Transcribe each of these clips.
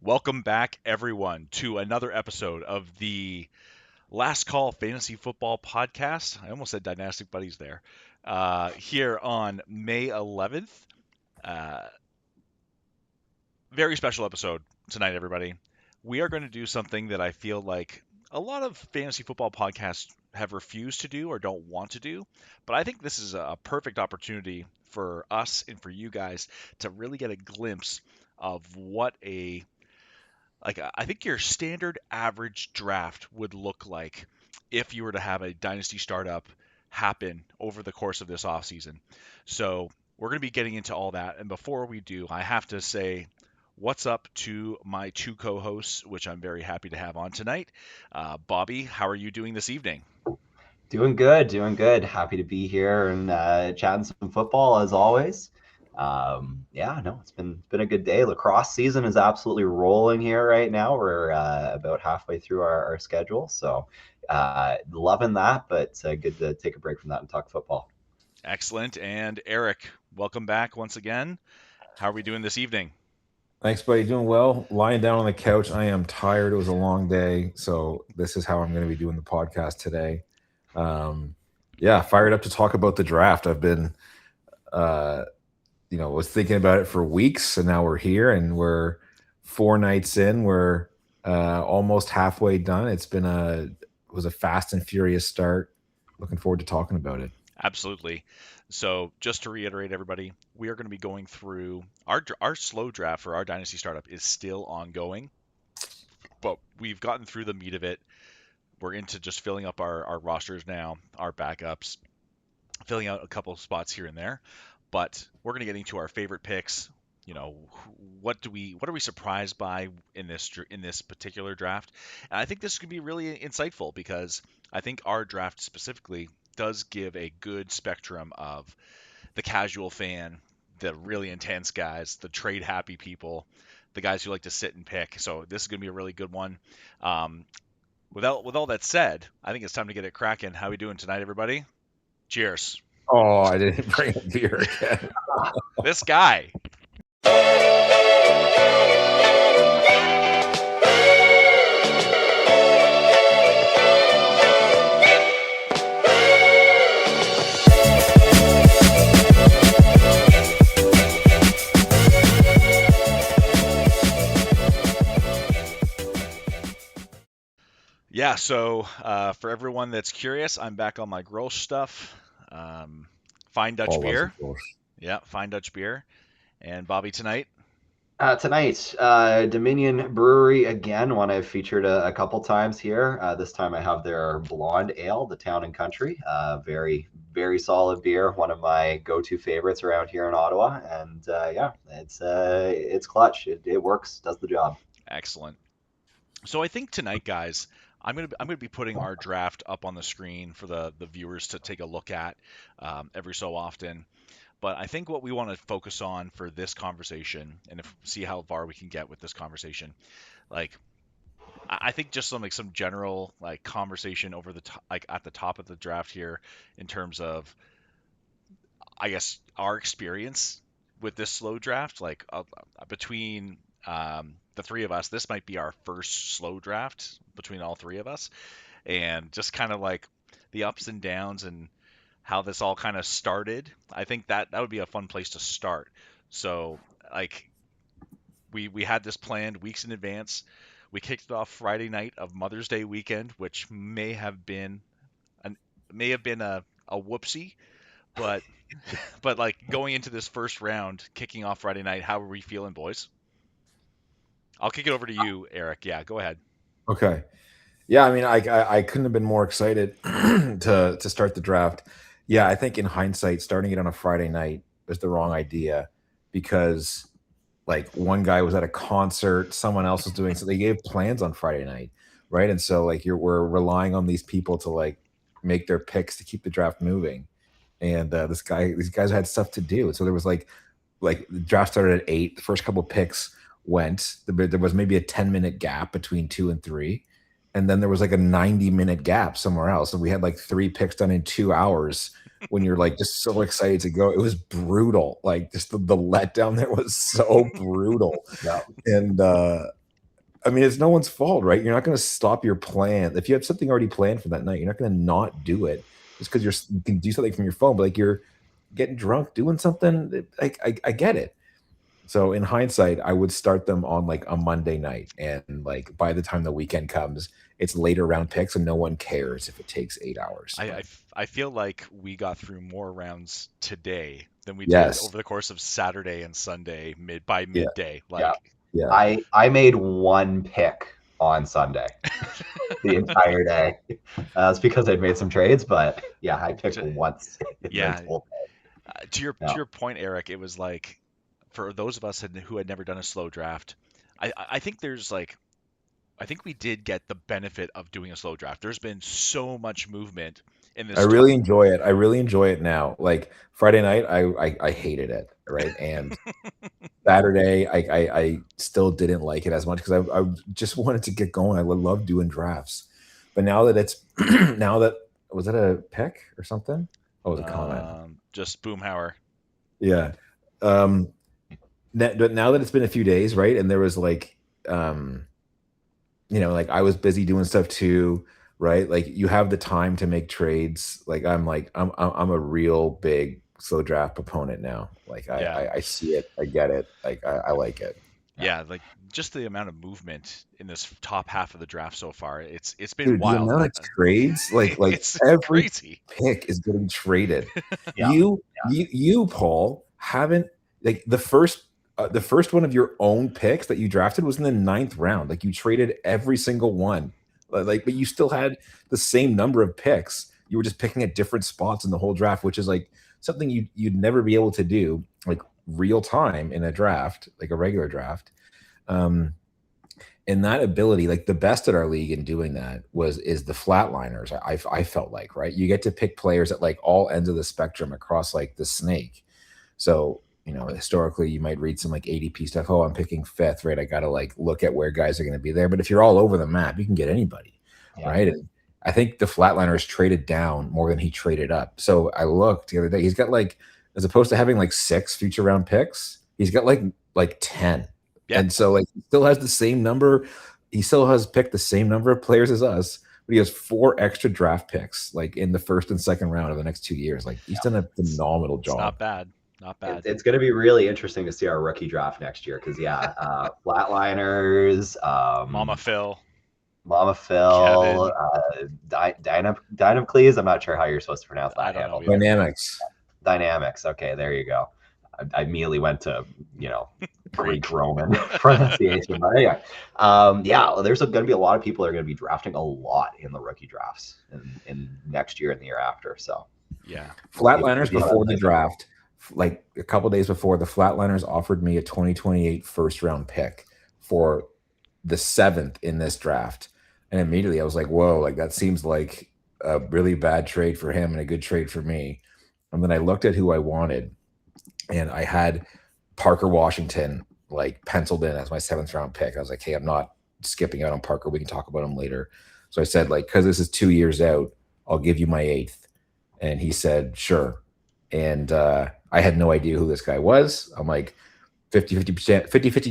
Welcome back, everyone, to another episode of the Last Call Fantasy Football Podcast. I almost said Dynastic Buddies there. Here on May 11th. Uh, Very special episode tonight, everybody. We are going to do something that I feel like a lot of fantasy football podcasts have refused to do or don't want to do. But I think this is a perfect opportunity for us and for you guys to really get a glimpse of what I think your standard average draft would look like if you were to have a dynasty startup happen over the course of this offseason. So we're going to be getting into all that. And before we do, I have to say what's up to my two co-hosts, which I'm very happy to have on tonight. Bobby, how are you doing this evening? Doing good, doing good. Happy to be here and chatting some football as always. Yeah, no, it's been a good day. Lacrosse season is absolutely rolling here right now. We're about halfway through our schedule, so loving that. But good to take a break from that and talk football. Excellent. And Eric, welcome back once again. How are we doing this evening? Thanks, buddy. Doing well. Lying down on the couch. I am tired. It was a long day. So this is how I'm going to be doing the podcast today. Yeah, fired up to talk about the draft. I've been, was thinking about it for weeks, and now we're here, and we're 4 nights in. We're almost halfway done. It was a fast and furious start. Looking forward to talking about it. Absolutely. So, just to reiterate, everybody, we are going to be going through our slow draft for our dynasty startup is still ongoing, but we've gotten through the meat of it. We're into just filling up our rosters now, our backups, filling out a couple of spots here and there. But we're going to get into our favorite picks. You know, what are we surprised by in this particular draft? And I think this could be really insightful because I think our draft specifically does give a good spectrum of the casual fan, the really intense guys, the trade happy people, the guys who like to sit and pick. So this is going to be a really good one. Um, with all that said, I think it's time to get it cracking. How we doing tonight, everybody? Cheers. Oh, I didn't bring a beer again. This guy. Yeah, so for everyone that's curious, I'm back on my Grolsch stuff. Fine Dutch All loves beer. of course. Yeah, fine Dutch beer. And Bobby tonight. Tonight, Dominion Brewery again, one I've featured a couple times here. This time I have their Blonde Ale, the Town and Country. Very, very solid beer. One of my go-to favorites around here in Ottawa. And yeah, it's clutch. It works, does the job. Excellent. So I think tonight, guys, I'm gonna be putting our draft up on the screen for the viewers to take a look at every so often. But I think what we want to focus on for this conversation, and see how far we can get with this conversation, like I think just some general like conversation over the like at the top of the draft here in terms of I guess our experience with this slow draft, like between the three of us, this might be our first slow draft between all three of us, and just kind of like the ups and downs and how this all kind of started. I think that would be a fun place to start. So like we had this planned weeks in advance. We kicked it off Friday night of Mother's Day weekend, which an may have been a whoopsie, but but like going into this first round, kicking off Friday night, how are we feeling, boys? I'll kick it over to you, Eric. Yeah, go ahead. Okay. Yeah, I mean, I couldn't have been more excited to start the draft. Yeah, I think in hindsight, starting it on a Friday night was the wrong idea because like one guy was at a concert, someone else was doing so they gave plans on Friday night, right? And so like we're relying on these people to like make their picks to keep the draft moving. And these guys had stuff to do. And so there was like the draft started at 8. The first couple picks went. There was maybe a 10-minute gap between 2 and 3, and then there was like a 90-minute gap somewhere else, and we had like 3 picks done in 2 hours. When you're like just so excited to go, it was brutal. Like just the letdown there was so brutal. Yeah. And I mean, it's no one's fault, right? You're not going to stop your plan. If you have something already planned for that night, you're not going to not do it just because you can do something from your phone. But like you're getting drunk doing something, I get it. So in hindsight, I would start them on like a Monday night, and like by the time the weekend comes, it's later round picks, and no one cares if it takes 8 hours. But I feel like we got through more rounds today than we did yes, over the course of Saturday and Sunday by yeah, midday. Yeah. Like, yeah. I made one pick on Sunday the entire day. It's because I'd made some trades, but yeah, I picked to, once in the yeah, whole to no. your point, Eric, it was like for those of us who had never done a slow draft, I think there's like I think we did get the benefit of doing a slow draft. There's been so much movement in I this top. really enjoy it. I really enjoy it now. Like Friday night, I hated it, right? And Saturday, I still didn't like it as much because I just wanted to get going. I would love doing drafts, but now that it's now that was that a pick or something? Oh, it was a comment. Just Boomhauer. Yeah. Um, but now that it's been a few days, right? And there was like, um, like I was busy doing stuff too, right? Like you have the time to make trades. I'm a real big slow draft proponent now. Like Yeah. I see it, I get it. Like I like it. Yeah. Yeah, like just the amount of movement in this top half of the draft so far. It's been Dude, the wild. amount of trades, like It's every crazy. pick is getting traded. Yeah. You, Paul, haven't like the first one of your own picks that you drafted was in the ninth round. Like you traded every single one. But you still had the same number of picks. You were just picking at different spots in the whole draft, which is like something you'd never be able to do like real time in a draft, like a regular draft. Um, and that ability, like the best at our league in doing that is the flatliners. I felt like, right, you get to pick players at like all ends of the spectrum across like the snake. So historically you might read some like ADP stuff. Oh, I'm picking fifth, right? I gotta like look at where guys are going to be there. But if you're all over the map, you can get anybody, Yeah. right? And I think the flatliners traded down more than he traded up. So I looked the other day, he's got like, as opposed to having like 6 future round picks, he's got like 10. Yeah, And so like he still has the same number. He still has picked the same number of players as us, but he has 4 extra draft picks like in the first and second round of the next 2 years. Like he's done a phenomenal it's not job. bad. Not bad. It's going to be really interesting to see our rookie draft next year because flatliners, Mama Phil, Mama Phil, Kevin. Dynamclees. I'm not sure how you're supposed to pronounce I that don't know handle. either. Dynamics. Dynamics. Okay, there you go. I immediately went to Greek Greek. Roman pronunciation, but anyway, yeah, there's going to be a lot of people that are going to be drafting a lot in the rookie drafts in next year and the year after. So Yeah. Flatliners if you before the have- draft, like a couple days before, the Flatliners offered me a 2028 first round pick for the 7th in this draft. And immediately I was like, whoa, like that seems like a really bad trade for him and a good trade for me. And then I looked at who I wanted, and I had Parker Washington like penciled in as my 7th round pick. I was like, hey, I'm not skipping out on Parker. We can talk about him later. So I said, like, because this is 2 years out, I'll give you my 8th. And he said, sure. And I had no idea who this guy was. I'm like, 50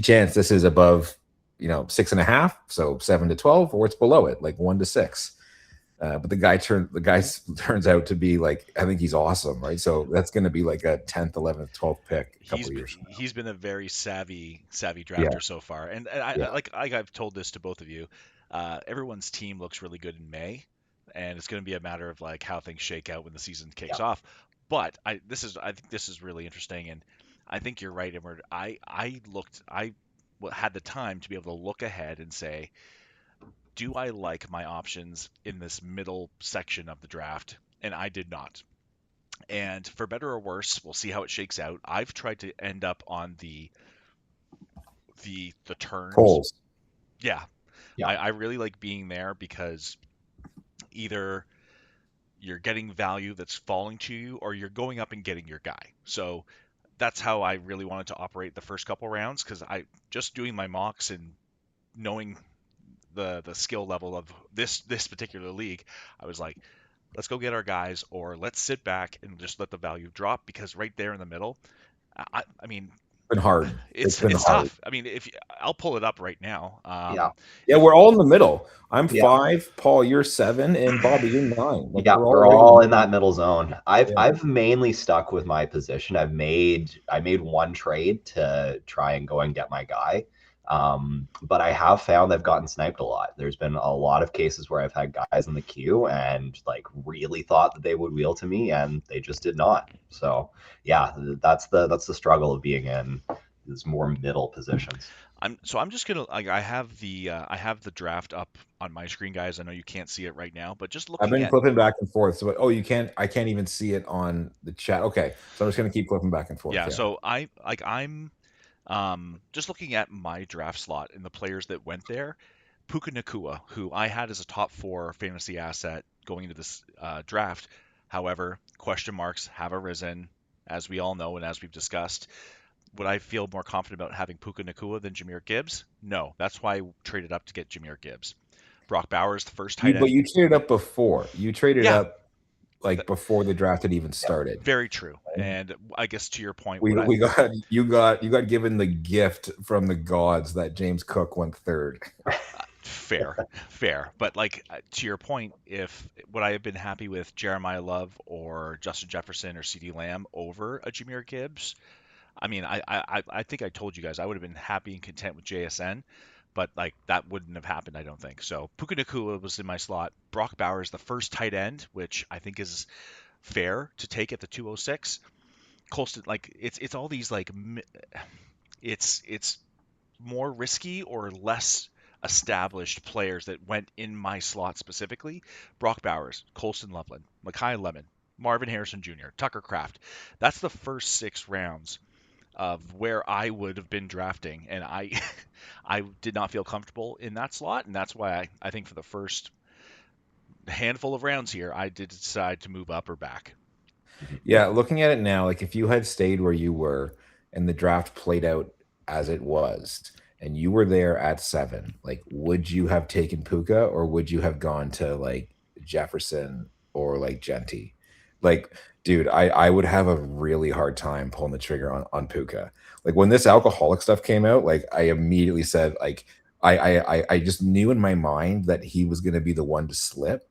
chance this is above 6.5, so 7 to 12, or it's below it, like 1 to 6. But the guy turns out to be like, I think he's awesome, right? So that's going to be like a 10th, 11th, 12th pick a couple of years from now. He's been a very savvy Yeah, drafter so far, and yeah, like I've told this to both of you. Everyone's team looks really good in May, and it's going to be a matter of like how things shake out when the season kicks yeah, off. But I think this is really interesting, and I think you're right, Edward. Had the time to be able to look ahead and say, do I like my options in this middle section of the draft? And I did not. And for better or worse, we'll see how it shakes out. I've tried to end up on the turns. polls. Yeah, yeah, I really like being there because either you're getting value that's falling to you or you're going up and getting your guy. So that's how I really wanted to operate the first couple rounds because I just doing my mocks and knowing the skill level of this particular league, I was like, let's go get our guys or let's sit back and just let the value drop because right there in the middle, I mean, been hard. It's been it's hard. tough. I mean, if I'll pull it up right now. Yeah. Yeah, If we're all in the middle. I'm Yeah. 5, Paul, you're 7, and Bobby, you're 9. Like Yeah, we're all we're right in all the in that middle zone. yeah. I've mainly stuck with my position. I made one trade to try and go and get my guy. But I have found I've gotten sniped a lot. There's been a lot of cases where I've had guys in the queue and like really thought that they would wheel to me and they just did not. So yeah, that's the struggle of being in these more middle positions. I'm just gonna like I have the draft up on my screen, guys. I know you can't see it right now, but just I've looking been at flipping back and forth. So I can't even see it on the chat. Okay. So I'm just gonna keep flipping back and forth. yeah. Yeah. So I'm just looking at my draft slot and the players that went there. Puka Nakua, who I had as a top 4 fantasy asset going into this draft. However, question marks have arisen, as we all know and as we've discussed. Would I feel more confident about having Puka Nakua than Jameer Gibbs? No. That's why I traded up to get Jameer Gibbs. Brock Bowers, the first tight But end. you traded up before. You traded Yeah, up like before the draft had even started. very true. And I guess to your point, We got you got given the gift from the gods that James Cook went 3rd. fair. But like to your point, if would I have been happy with Jeremiah Love or Justin Jefferson or CeeDee Lamb over a Jameer Gibbs? I mean, I think I told you guys I would have been happy and content with JSN, but like that wouldn't have happened, I don't think. So Puka Nakua was in my slot. Brock Bowers, the first tight end, which I think is fair to take at the 206. Colston, like it's all these like it's more risky or less established players that went in my slot specifically. Brock Bowers, Colston Loveland, Mekhi Lemon, Marvin Harrison Jr., Tucker Kraft. That's the first 6 rounds of where I would have been drafting, and I I did not feel comfortable in that slot, and that's why I think for the first handful of rounds here, I did decide to move up or back. Yeah, looking at it now, like if you had stayed where you were and the draft played out as it was, and you were there at 7, like would you have taken Puka or would you have gone to like Jefferson or like Genty? Like, dude, I would have a really hard time pulling the trigger on Puka. Like when this alcoholic stuff came out, like I immediately said, like I just knew in my mind that he was gonna be the one to slip.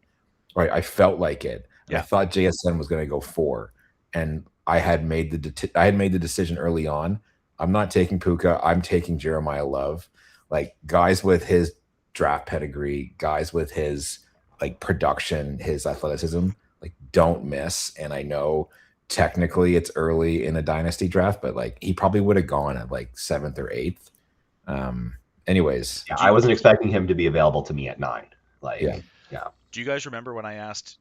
Right, I felt like it, and I Yeah, thought JSN was going to go 4, and I had made the decision early on. I'm not taking Puka. I'm taking Jeremiah Love, like guys with his draft pedigree, guys with his like production, his athleticism, like don't miss. And I know technically it's early in a dynasty draft, but like he probably would have gone at like 7th or 8th. Um, anyways, Yeah, do I you, wasn't expecting him to be available to me at 9. yeah. Like, yeah. do you guys remember when I asked?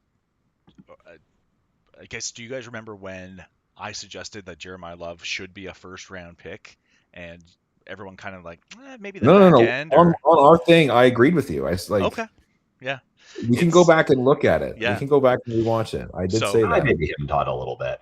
I guess do you guys remember when I suggested that Jeremiah Love should be a first round pick, and everyone kind of like maybe the No, no, back no. end On or our thing, I agreed with you. I was like, okay, yeah, we can go it's back and look at it. We yeah. can go back and rewatch it. I did So say I that. maybe him Todd a little bit.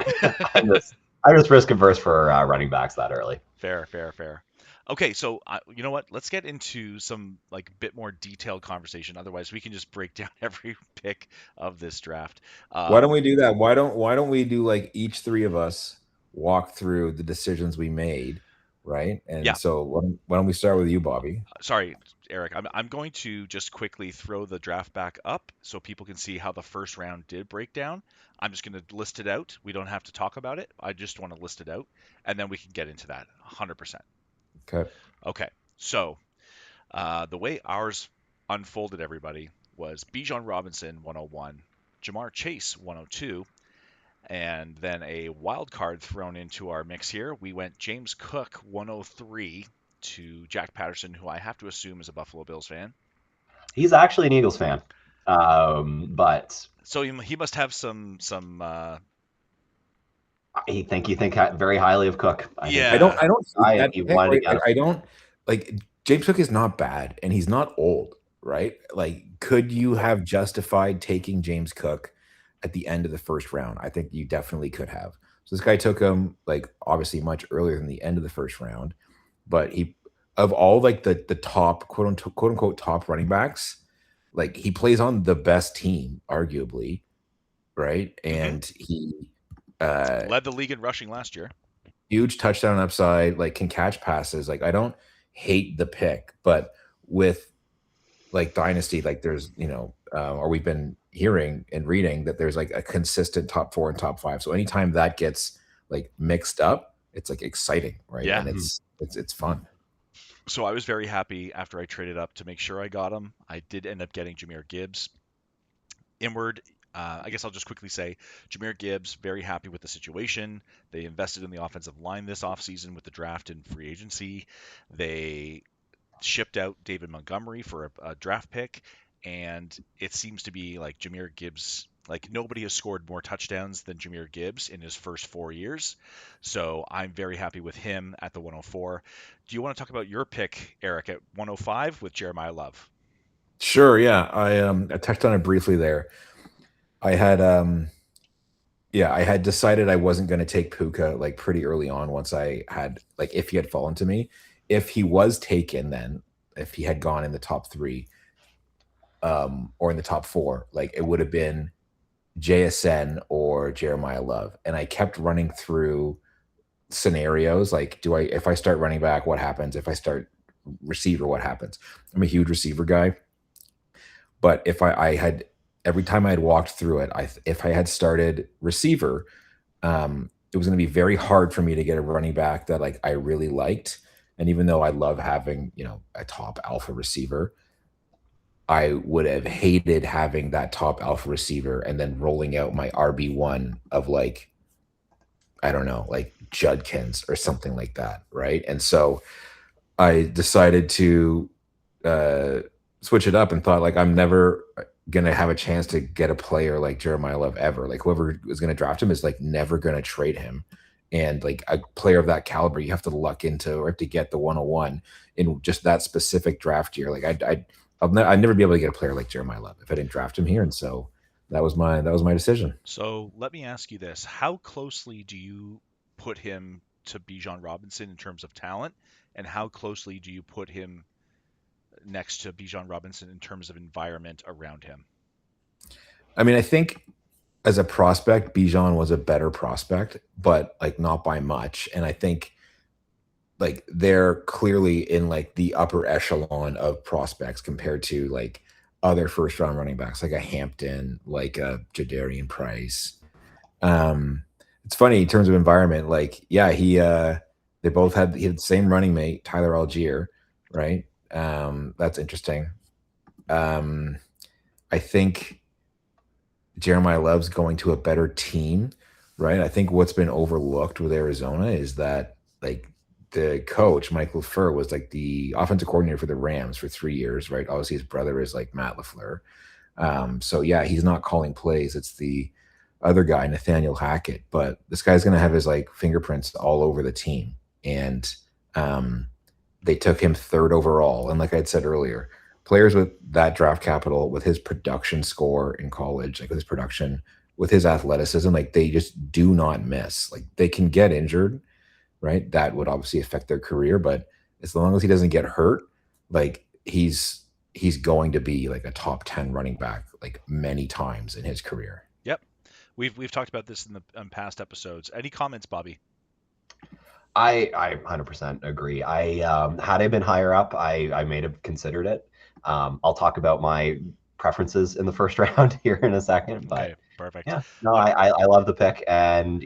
I'm just risk averse for running backs that early. fair. Okay, so you know what? Let's get into some like bit more detailed conversation. Otherwise, we can just break down every pick of this draft. Why don't Um, we do that? Why don't we do like each 3 of us walk through the decisions we made, right? And yeah, so why don't we start with you, Bobby? sorry, Eric. I'm going to just quickly throw the draft back up so people can see how the first round did break down. I'm just going to list it out. We don't have to talk about it. I just want to list it out, and then we can get into that 100%. Okay. Okay, so the way ours unfolded, everybody, was Bijan Robinson 101, Jamar Chase 102, and then a wild card thrown into our mix here. We went James Cook 103 to Jack Patterson, who I have to assume is a Buffalo Bills fan. He's actually an Eagles fan, but So he must have some you think very highly of Cook. I think I don't yeah. I don't see that he pick, wanted to right? get Like him. I don't like James Cook is not bad and he's not old, right? Like could you have justified taking James Cook at the end of the first round? I think you definitely could have. So this guy took him like obviously much earlier than the end of the first round, but he of all like the top quote unquote top running backs, like he plays on the best team, arguably, right? hmm And he uh Led the league in rushing last year. huge touchdown upside, like can catch passes. Like I don't hate the pick, but with like Dynasty, like there's, or we've been hearing and reading that there's like a consistent top four and top five. So anytime that gets like mixed up, it's like exciting, right? Yeah. And it's fun. So I was very happy after I traded up to make sure I got him. I did end up getting Jameer Gibbs. Inward, I guess I'll just quickly say Jameer Gibbs, very happy with the situation. They invested in the offensive line this offseason with the draft and free agency. They shipped out David Montgomery for a draft pick, and it seems to be like Jameer Gibbs. Like nobody has scored more touchdowns than Jameer Gibbs in his first 4 years. So I'm very happy with him at the 104. Do you want to talk about your pick, Eric, at 105 with Jeremiah Love? Sure, yeah. I touched on it briefly there. I had I had decided I wasn't going to take Puka like pretty early on once I had like if he had fallen to me. If he was taken then, if he had gone in the top 3 or in the top 4, like it would have been JSN or Jeremiah Love. And I kept running through scenarios like if I start running back, what happens? If I start receiver, what happens? I'm a huge receiver guy. But if I had every time I had walked through it, if I had started receiver, it was going to be very hard for me to get a running back that like I really liked. And even though I love having a top alpha receiver, I would have hated having that top alpha receiver and then rolling out my RB1 of like I don't know, like Judkins or something like that, right? And so I decided to uh, switch it up and thought like I'm never gonna have a chance to get a player like Jeremiah Love ever. Like whoever is gonna draft him is like never gonna trade him. And like a player of that caliber, you have to luck into or have to get the 101 in just that specific draft year. Like I'd never be able to get a player like Jeremiah Love if I didn't draft him here. And so that was my decision. So let me ask you this. How closely do you put him to Bijan Robinson in terms of talent? And how closely do you put him next to Bijan Robinson in terms of environment around him? I mean, I think as a prospect, Bijan was a better prospect, but like not by much. And I think like they're clearly in like the upper echelon of prospects compared to like other first round running backs, like a Hampton, like a Jadarian Price. Um, it's funny in terms of environment, like, yeah, he had the same running mate, Tyler Algier, right? That's interesting. Um, I think Jeremiah Love's going to a better team, right? I think what's been overlooked with Arizona is that like the coach, Mike LaFleur, was like the offensive coordinator for the Rams for 3 years, right? Obviously, his brother is like Matt LaFleur. So yeah, he's not calling plays. It's the other guy, Nathaniel Hackett. But this guy's gonna have his like fingerprints all over the team. And they took him third overall. And like I'd said earlier, players with that draft capital, with his production score in college, like with his production, with his athleticism, like they just do not miss. Like they can get injured, right? That would obviously affect their career, but as long as he doesn't get hurt, like he's going to be like a top 10 running back like many times in his career. Yep. We've talked about this in the past episodes. Any comments, Bobby? I 100% agree. Had I been higher up, I may have considered it. I'll talk about my preferences in the first round here in a second, but Okay, perfect. yeah, no, I love the pick, and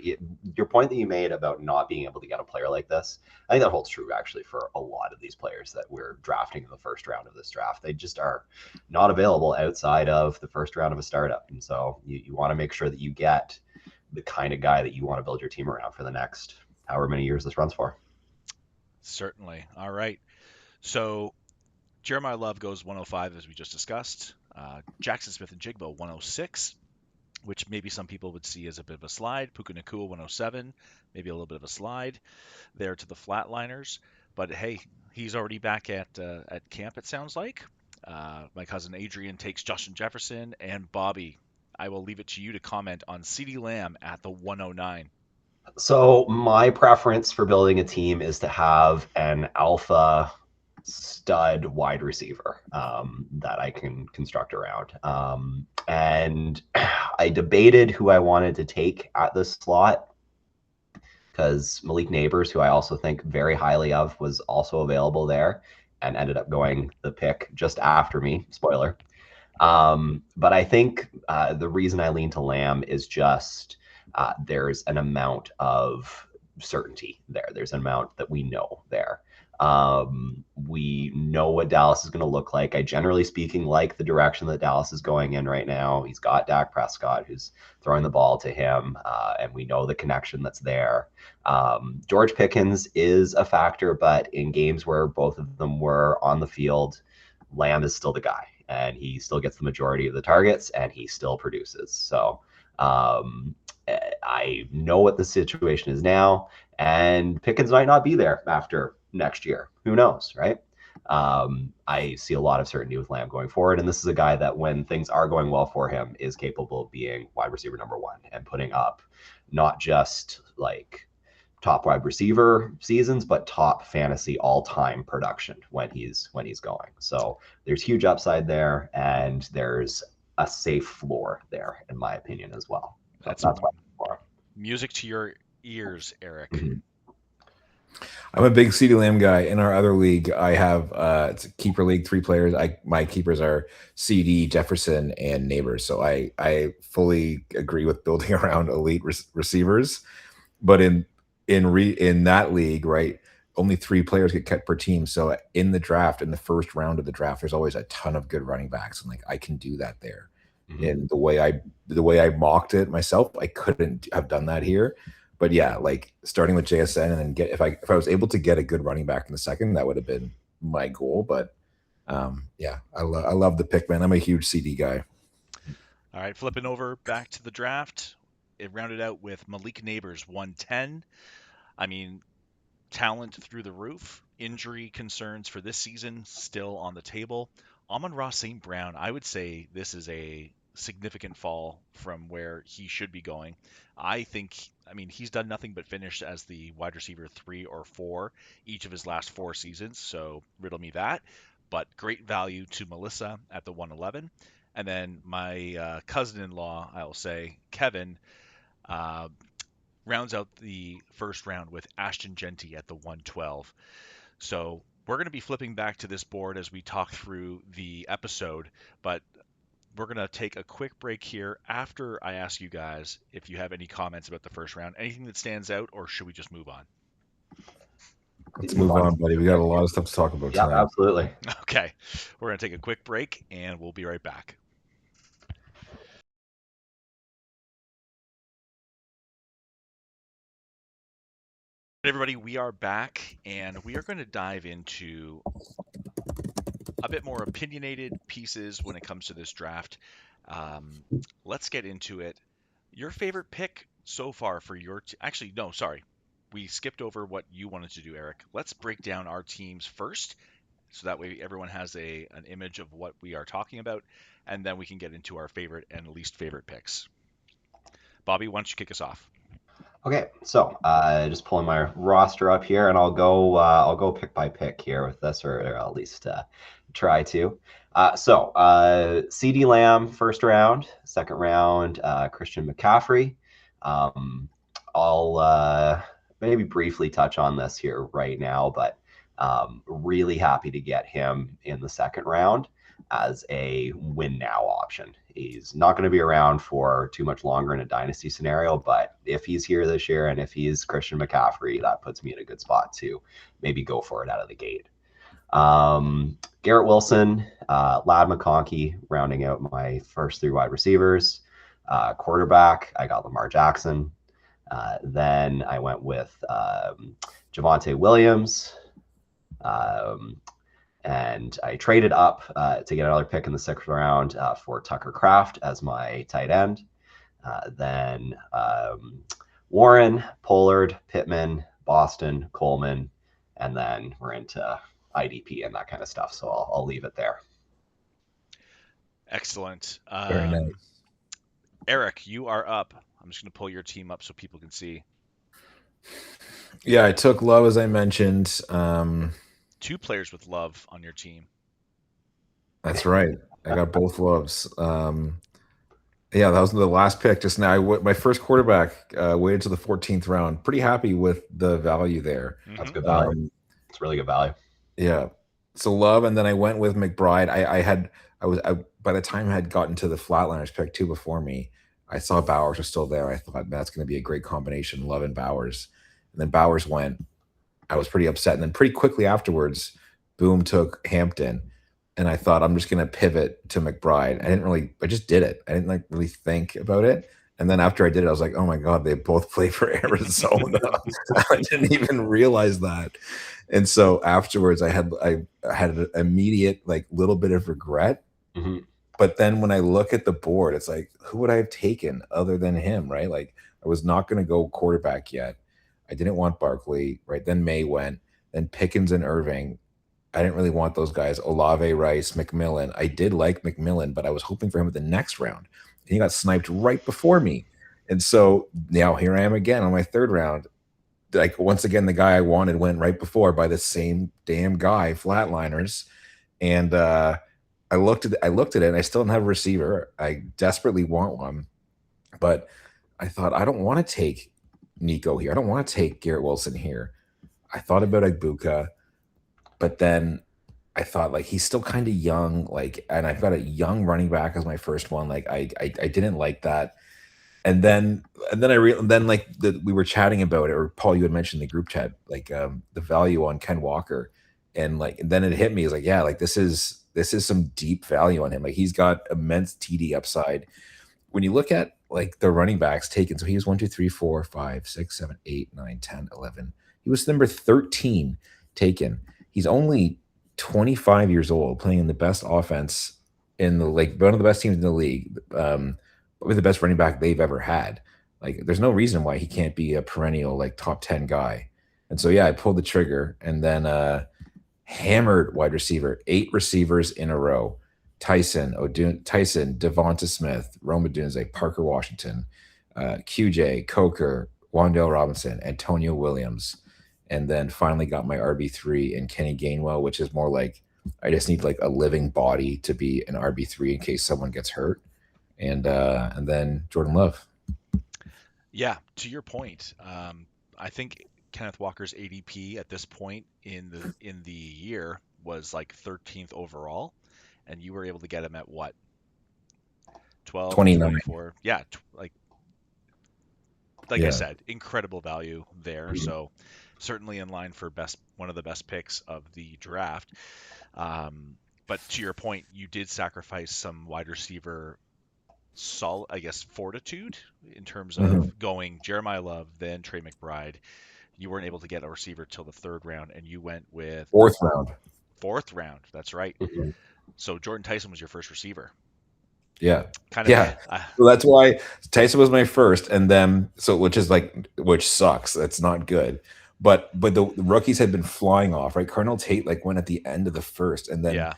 your point that you made about not being able to get a player like this, I think that holds true actually for a lot of these players that we're drafting in the first round of this draft. They just are not available outside of the first round of a startup, and so you want to make sure that you get the kind of guy that you want to build your team around for the next however many years this runs for. Certainly. All right. So Jeremiah Love goes 105 as we just discussed. Jackson Smith and Jigba 106, which maybe some people would see as a bit of a slide. Puka Nacua 107, maybe a little bit of a slide there to the flatliners. But hey, he's already back at camp, it sounds like. My cousin Adrian takes Justin Jefferson, and Bobby, I will leave it to you to comment on CeeDee Lamb at the 109. So my preference for building a team is to have an alpha stud wide receiver that I can construct around. And I debated who I wanted to take at this slot. because Malik Neighbors, who I also think very highly of, was also available there and ended up going the pick just after me. Spoiler. But I think the reason I lean to Lamb is just there's an amount of certainty there. There's an amount that we know there. We know what Dallas is going to look like. I generally speaking like the direction that Dallas is going in right now. He's got Dak Prescott, who's throwing the ball to him, and we know the connection that's there. George Pickens is a factor, but in games where both of them were on the field, Lamb is still the guy, and he still gets the majority of the targets, and he still produces. So I know what the situation is now, and Pickens might not be there after next year. Who knows, right? I see a lot of certainty with Lamb going forward, and this is a guy that, when things are going well for him, is capable of being wide receiver number one and putting up not just like top wide receiver seasons, but top fantasy all-time production when he's going. So there's huge upside there, and there's a safe floor there, in my opinion, as well. So That's that's why. music to your ears, Eric. Mm-hmm. I'm a big CeeDee Lamb guy. In our other league, I have it's a keeper league, 3 players. My keepers are CD, Jefferson, and Neighbors. So I fully agree with building around elite receivers. But in that league, right, only 3 players get cut per team. So in the draft, in the first round of the draft, there's always a ton of good running backs, and like I can do that there. Mm-hmm. And the way I mocked it myself, I couldn't have done that here. But yeah, like starting with JSN and then if I was able to get a good running back in the second, that would have been my goal. But yeah, I love the pick, man. I'm a huge CD guy. All right, flipping over back to the draft. It rounded out with Malik Neighbors 110. I mean, talent through the roof. Injury concerns for this season still on the table. Amon-Ra St. Brown, I would say this is a significant fall from where he should be going. I mean, he's done nothing but finish as the wide receiver 3 or 4 each of his last 4 seasons, so riddle me that. But great value to Melissa at the 111. And then my cousin-in-law, I'll say, Kevin, uh, rounds out the first round with Ashton Genty at the 112. So we're going to be flipping back to this board as we talk through the episode, but we're going to take a quick break here after I ask you guys if you have any comments about the first round, anything that stands out, or should we just move on? Let's move on, buddy. We got a lot of stuff to talk about Yeah, tonight. absolutely. Okay, we're going to take a quick break, and we'll be right back. Everybody, we are back, and we are going to dive into a bit more opinionated pieces when it comes to this draft. Let's get into it. Your favorite pick so far for your actually, no, sorry. We skipped over what you wanted to do, Eric. Let's break down our teams first, so that way everyone has an image of what we are talking about, and then we can get into our favorite and least favorite picks. Bobby, why don't you kick us off? Okay, so just pulling my roster up here, and I'll go pick by pick here with this, or at least try to. So CeeDee Lamb, first round. Second round, Christian McCaffrey. I'll maybe briefly touch on this here right now, but really happy to get him in the second round as a win now option. He's not going to be around for too much longer in a dynasty scenario, but if he's here this year and if he's Christian McCaffrey, that puts me in a good spot to maybe go for it out of the gate. Garrett Wilson, Ladd McConkey, rounding out my first 3 wide receivers. Quarterback, I got Lamar Jackson. Then I went with Javonte Williams. And I traded up to get another pick in the 6th round for Tucker Kraft as my tight end. Then Warren, Pollard, Pittman, Boston, Coleman, and then we're into IDP and that kind of stuff. So I'll leave it there. Excellent. Very nice. Eric, you are up. I'm just going to pull your team up so people can see. Yeah, I took Love, as I mentioned. 2 players with Love on your team. That's right. I got both Loves. Yeah, that was the last pick just now. My first quarterback waited to the 14th round. Pretty happy with the value there. That's Hmm. good value. Um, It's really good value. yeah. So Love, and then I went with McBride. I by the time I had gotten to the Flatliners pick two before me, I saw Bowers was still there. I thought that's going to be a great combination, Love and Bowers. And then Bowers went. I was pretty upset. And then pretty quickly afterwards, Boom took Hampton. And I thought I'm just gonna pivot to McBride. I just did it. I didn't like really think about it. And then after I did it, I was like, oh my God, they both play for Arizona. I didn't even realize that. And so afterwards I had an immediate like little bit of regret. Hmm. But then when I look at the board, it's like, who would I have taken other than him, right? Like I was not gonna go quarterback yet. I didn't want Barkley, right? Then May went, then Pickens and Irving. I didn't really want those guys. Olave, Rice, McMillan. I did like McMillan, but I was hoping for him at the next round. And he got sniped right before me. And so now here I am again on my third round. Like once again, the guy I wanted went right before by the same damn guy, Flatliners. And I looked at it and I still don't have a receiver. I desperately want one. But I thought I don't want to take Nico here. I don't want to take Garrett Wilson here. I thought about Agbuka, but then I thought like he's still kind of young, like, and I've got a young running back as my first one. Like I didn't like that. And then then like we were chatting about it, or Paul, you had mentioned the group chat, like the value on Ken Walker, and like and then it hit me. It's like, yeah, like this is some deep value on him. Like he's got immense TD upside. When you look at like the running backs taken, so he was 1, 2, 3, 4, 5, 6, 7, 8, 9, 10, 11. He was number 13 taken. He's only 25 years old, playing in the best offense in the like one of the best teams in the league, with the best running back they've ever had. Like, there's no reason why he can't be a perennial like top 10 guy. And so yeah, I pulled the trigger and then hammered wide receiver, 8 receivers in a row. Tyson, Devonta Smith, Rome Odunze, Parker Washington, QJ, Coker, Wandale Robinson, Antonio Williams, and then finally got my RB3 in Kenny Gainwell, which is more like I just need like a living body to be an RB3 in case someone gets hurt, and then Jordan Love. Yeah, to your point, I think Kenneth Walker's ADP at this point in the year was like 13th overall, and you were able to get him at what, 12, 29. 24? Yeah, like I Yeah. said, incredible value there. So certainly in line for one of the best picks of the draft. But to your point, you did sacrifice some wide receiver solid, I guess, fortitude in terms Mhm. of going Jeremiah Love, then Trey McBride. You weren't able to get a receiver till the third round, and you went with Fourth round. fourth round. That's right. Hmm. So Jordan Tyson was your first receiver. Yeah. Kind of, Yeah. So that's why Tyson was my first, and then so which sucks. That's not good. But the rookies had been flying off, right? Cardinal Tate like went at the end of the first, and then yeah.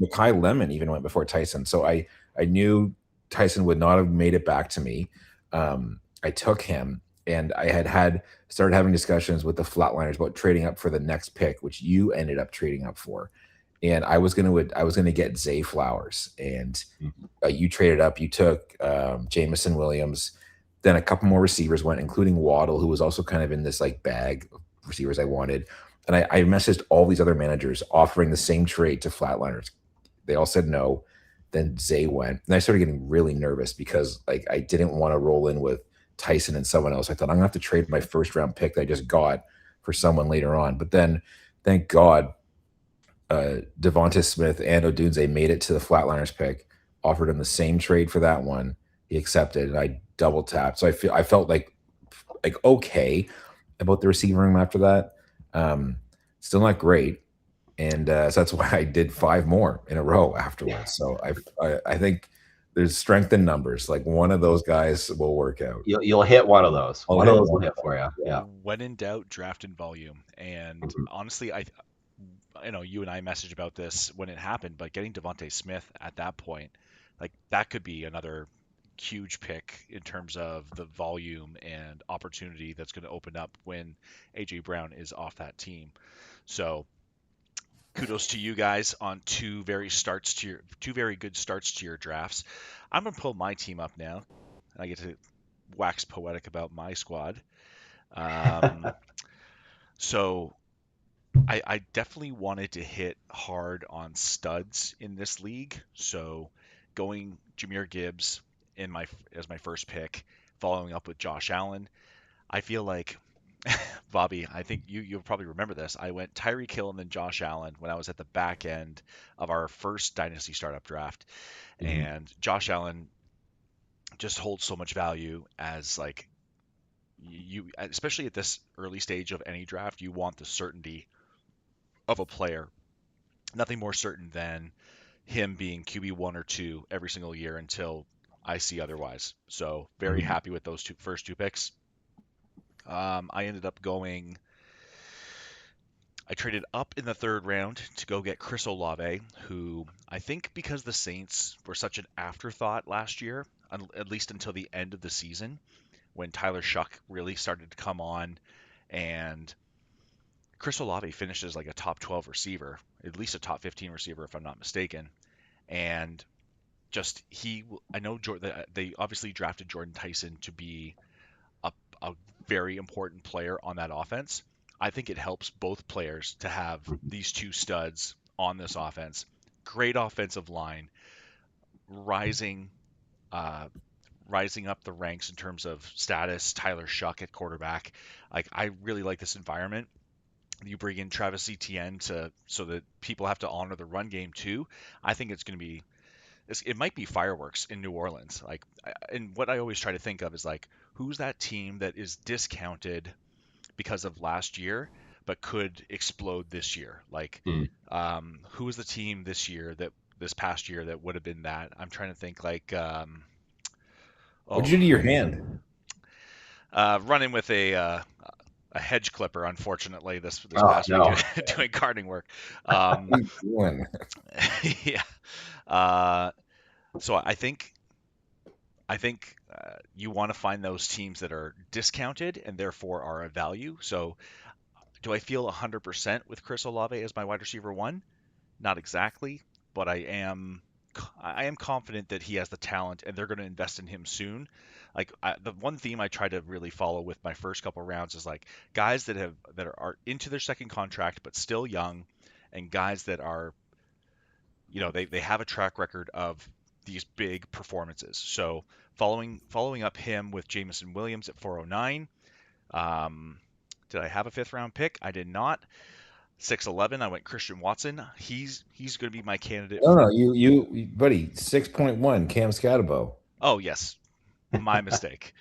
Makai Lemon even went before Tyson. So I knew Tyson would not have made it back to me. I took him, and I had started having discussions with the Flatliners about trading up for the next pick, which you ended up trading up for. And I was gonna get Zay Flowers, and you traded up. You took Jamison Williams. Then a couple more receivers went, including Waddle, who was also kind of in this like bag of receivers I wanted. And I messaged all these other managers offering the same trade to Flatliners. They all said no. Then Zay went, and I started getting really nervous because like I didn't want to roll in with Tyson and someone else. I thought I'm gonna have to trade my first round pick that I just got for someone later on. But then, thank God, Devonta Smith and Odunze made it to the Flatliners pick, offered him the same trade for that one. He accepted, and I double tapped. So I felt like okay about the receiving room after that. Um, Still not great, and so that's why I did 5 more in a row Yeah. afterwards. So I think there's strength in numbers. Like one of those guys will work out. You'll hit one of those. I'll One of hit those will one. hit for you. Yeah. When in doubt, draft in volume. And Mhm. honestly, I know you and I messaged about this when it happened, but getting Devonte Smith at that point, like that could be another huge pick in terms of the volume and opportunity that's going to open up when AJ Brown is off that team. So kudos to you guys on two very good starts to your drafts. I'm gonna pull my team up now. I get to wax poetic about my squad. Um, so I definitely wanted to hit hard on studs in this league. So going Jameer Gibbs in my as my first pick, following up with Josh Allen. I feel like Bobby, I think you'll probably remember this. I went Tyreek Hill and then Josh Allen when I was at the back end of our first Dynasty startup draft, Mhm. and Josh Allen just holds so much value as like you, especially at this early stage of any draft, you want the certainty of a player. Nothing more certain than him being QB1 or 2 every single year until I see otherwise. So very Mhm. happy with those first two picks. I ended up going I traded up in the third round to go get Chris Olave, who I think because the Saints were such an afterthought last year, at least until the end of the season, when Tyler Shuck really started to come on, and Chris Olave finished as like a top 12 receiver, at least a top 15 receiver if I'm not mistaken, and just I know they obviously drafted Jordan Tyson to be a, a very important player on that offense. I think it helps both players to have these two studs on this offense. Great offensive line, rising uh, rising up the ranks in terms of status. Tyler Shuck at quarterback. Like I really like this environment. You bring in Travis Etienne to so that people have to honor the run game too. I think it's going to be it might be fireworks in New Orleans. And what I always try to think of is like, who's that team that is discounted because of last year, but could explode this year? Like, Hmm. who was the team this past year that would have been that? I'm trying to think like, What'd oh, you do to your hand? running with a hedge clipper, unfortunately, this Oh past week no. doing gardening work. What are you doing? Yeah. Uh, so I think you want to find those teams that are discounted and therefore are of value. So, do I feel 100% with Chris Olave as my wide receiver one? Not exactly, but I am confident that he has the talent and they're going to invest in him soon. The one theme I try to really follow with my first couple rounds is like guys that are into their second contract but still young, and guys that are they have a track record of these big performances. So following up him with Jameson Williams at 409. Um, did I have a fifth round pick? I did not. 611, I went Christian Watson. He's going to be my candidate No, for. no, buddy, 6.1, Cam Scatabo. Oh yes, my mistake.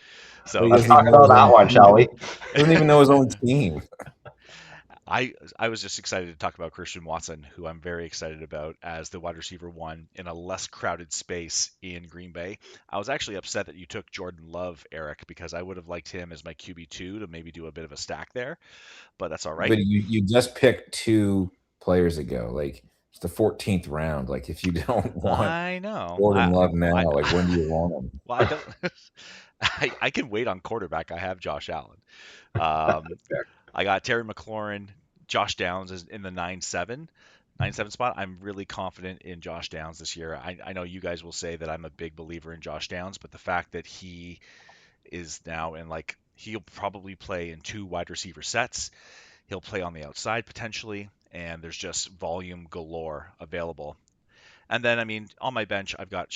But he So Let's doesn't even talk know about his that own one, shall we? team. Doesn't even know his own team. I was just excited to talk about Christian Watson, who I'm very excited about as the wide receiver one in a less crowded space in Green Bay. I was actually upset that you took Jordan Love, Eric, because I would have liked him as my QB2 to maybe do a bit of a stack there, but that's all right. But you just picked two players ago. Like it's the 14th round. Like if you don't want I know. Jordan Love I now, like when do you want him? well, I don't. I can wait on quarterback. I have Josh Allen. Um, Fair. I got Terry McLaurin. Josh Downs is in the 9-7 spot. I'm really confident in Josh Downs this year. I know you guys will say that I'm a big believer in Josh Downs, but the fact that he is now in like he'll probably play in two wide receiver sets. He'll play on the outside potentially, and there's just volume galore available. And then, I mean, on my bench, I've got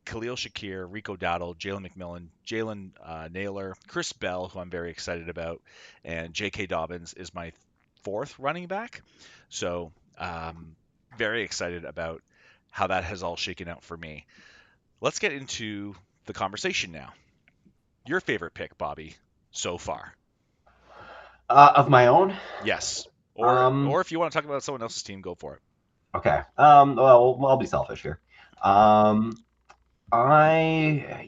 Khalil Shakir, Rico Dowdle, Jalen McMillan, Jalen Naylor, Chris Bell, who I'm very excited about, and J.K. Dobbins is my fourth running back. So, very excited about how that has all shaken out for me. Let's get into the conversation now. Your favorite pick, Bobby, so far? Of my own. Yes. Or Um, if you want to talk about someone else's team, go for it. okay. Well, I'll be selfish here. Um,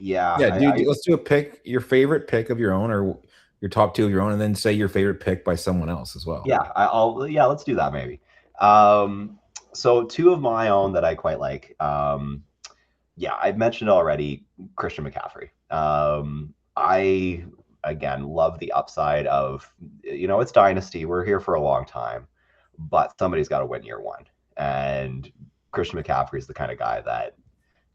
Yeah, dude, I let's do a pick, your favorite pick of your own or your top two of your own, and then say your favorite pick by someone else as well. yeah, let's do that maybe. Um, so two of my own that I quite like. Yeah, I've mentioned already Christian McCaffrey. I again love the upside of it's Dynasty. We're here for a long time, but somebody's got to win year one. And Christian McCaffrey is the kind of guy that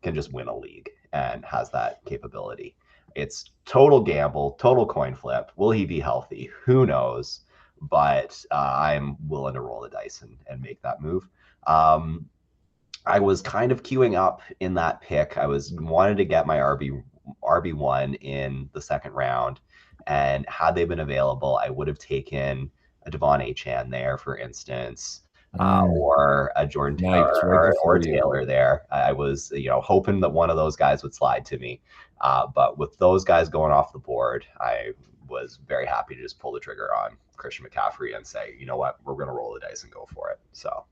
can just win a league and has that capability. It's total gamble, total coin flip. Will he be healthy? Who knows? But I'm willing to roll the dice and make that move. I was kind of queuing up in that pick. I was wanted to get my RB1 in the second round, and had they been available, I would have taken a Devon Achan there, for instance, or a Jordan Nice, right or before you. Taylor there. I was hoping that one of those guys would slide to me, but with those guys going off the board, I was very happy to just pull the trigger on Christian McCaffrey and say, you know what, we're going to roll the dice and go for it. So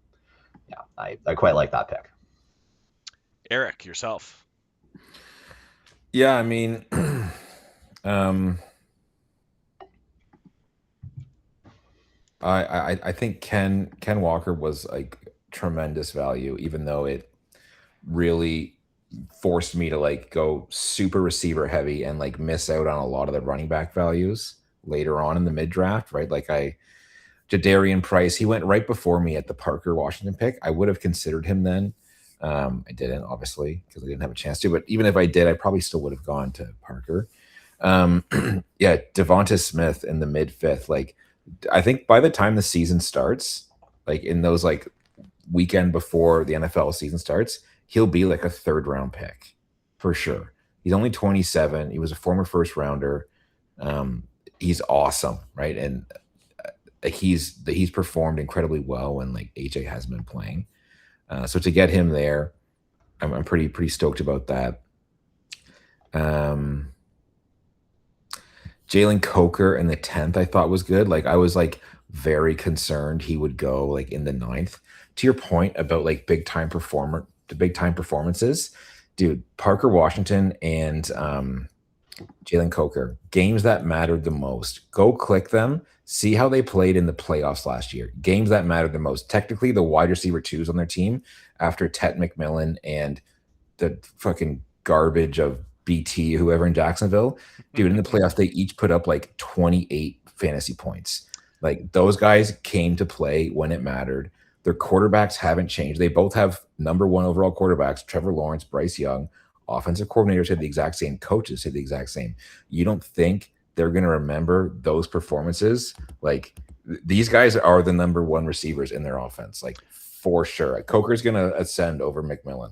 yeah, I quite like that pick. Eric, yourself. Yeah, I mean, I think Ken Walker was like tremendous value, even though it really forced me to like go super receiver heavy and like miss out on a lot of the running back values later on in the mid draft, right? Like Jadarian Price, he went right before me at the Parker Washington pick. I would have considered him then. I didn't, obviously, because I didn't have a chance to. But even if I did, I probably still would have gone to Parker. Yeah, Devonta Smith in the mid fifth. Like, I think by the time the season starts, like in those like weekend before the NFL season starts, he'll be like a third round pick for sure. He's only 27. He was a former first rounder. He's awesome, right? And he's performed incredibly well when like AJ has been playing. So to get him there, I'm pretty stoked about that. Jalen Coker in the 10th, I thought was good. Like I was like very concerned he would go like in the 9th. To your point about like big time performances, dude, Parker Washington and Jalen Coker, games that mattered the most. Go click them, see how they played in the playoffs last year. Games that mattered the most. Technically, the wide receiver twos on their team after Tet McMillan and the fucking garbage of BT, whoever in Jacksonville, dude, in the playoffs, they each put up like 28 fantasy points. Like those guys came to play when it mattered. Their quarterbacks haven't changed. They both have number one overall quarterbacks, Trevor Lawrence, Bryce Young. Offensive coordinators say the exact same. Coaches say the exact same. You don't think they're going to remember those performances? Like these guys are the number one receivers in their offense, like for sure. Coker's going to ascend over McMillan.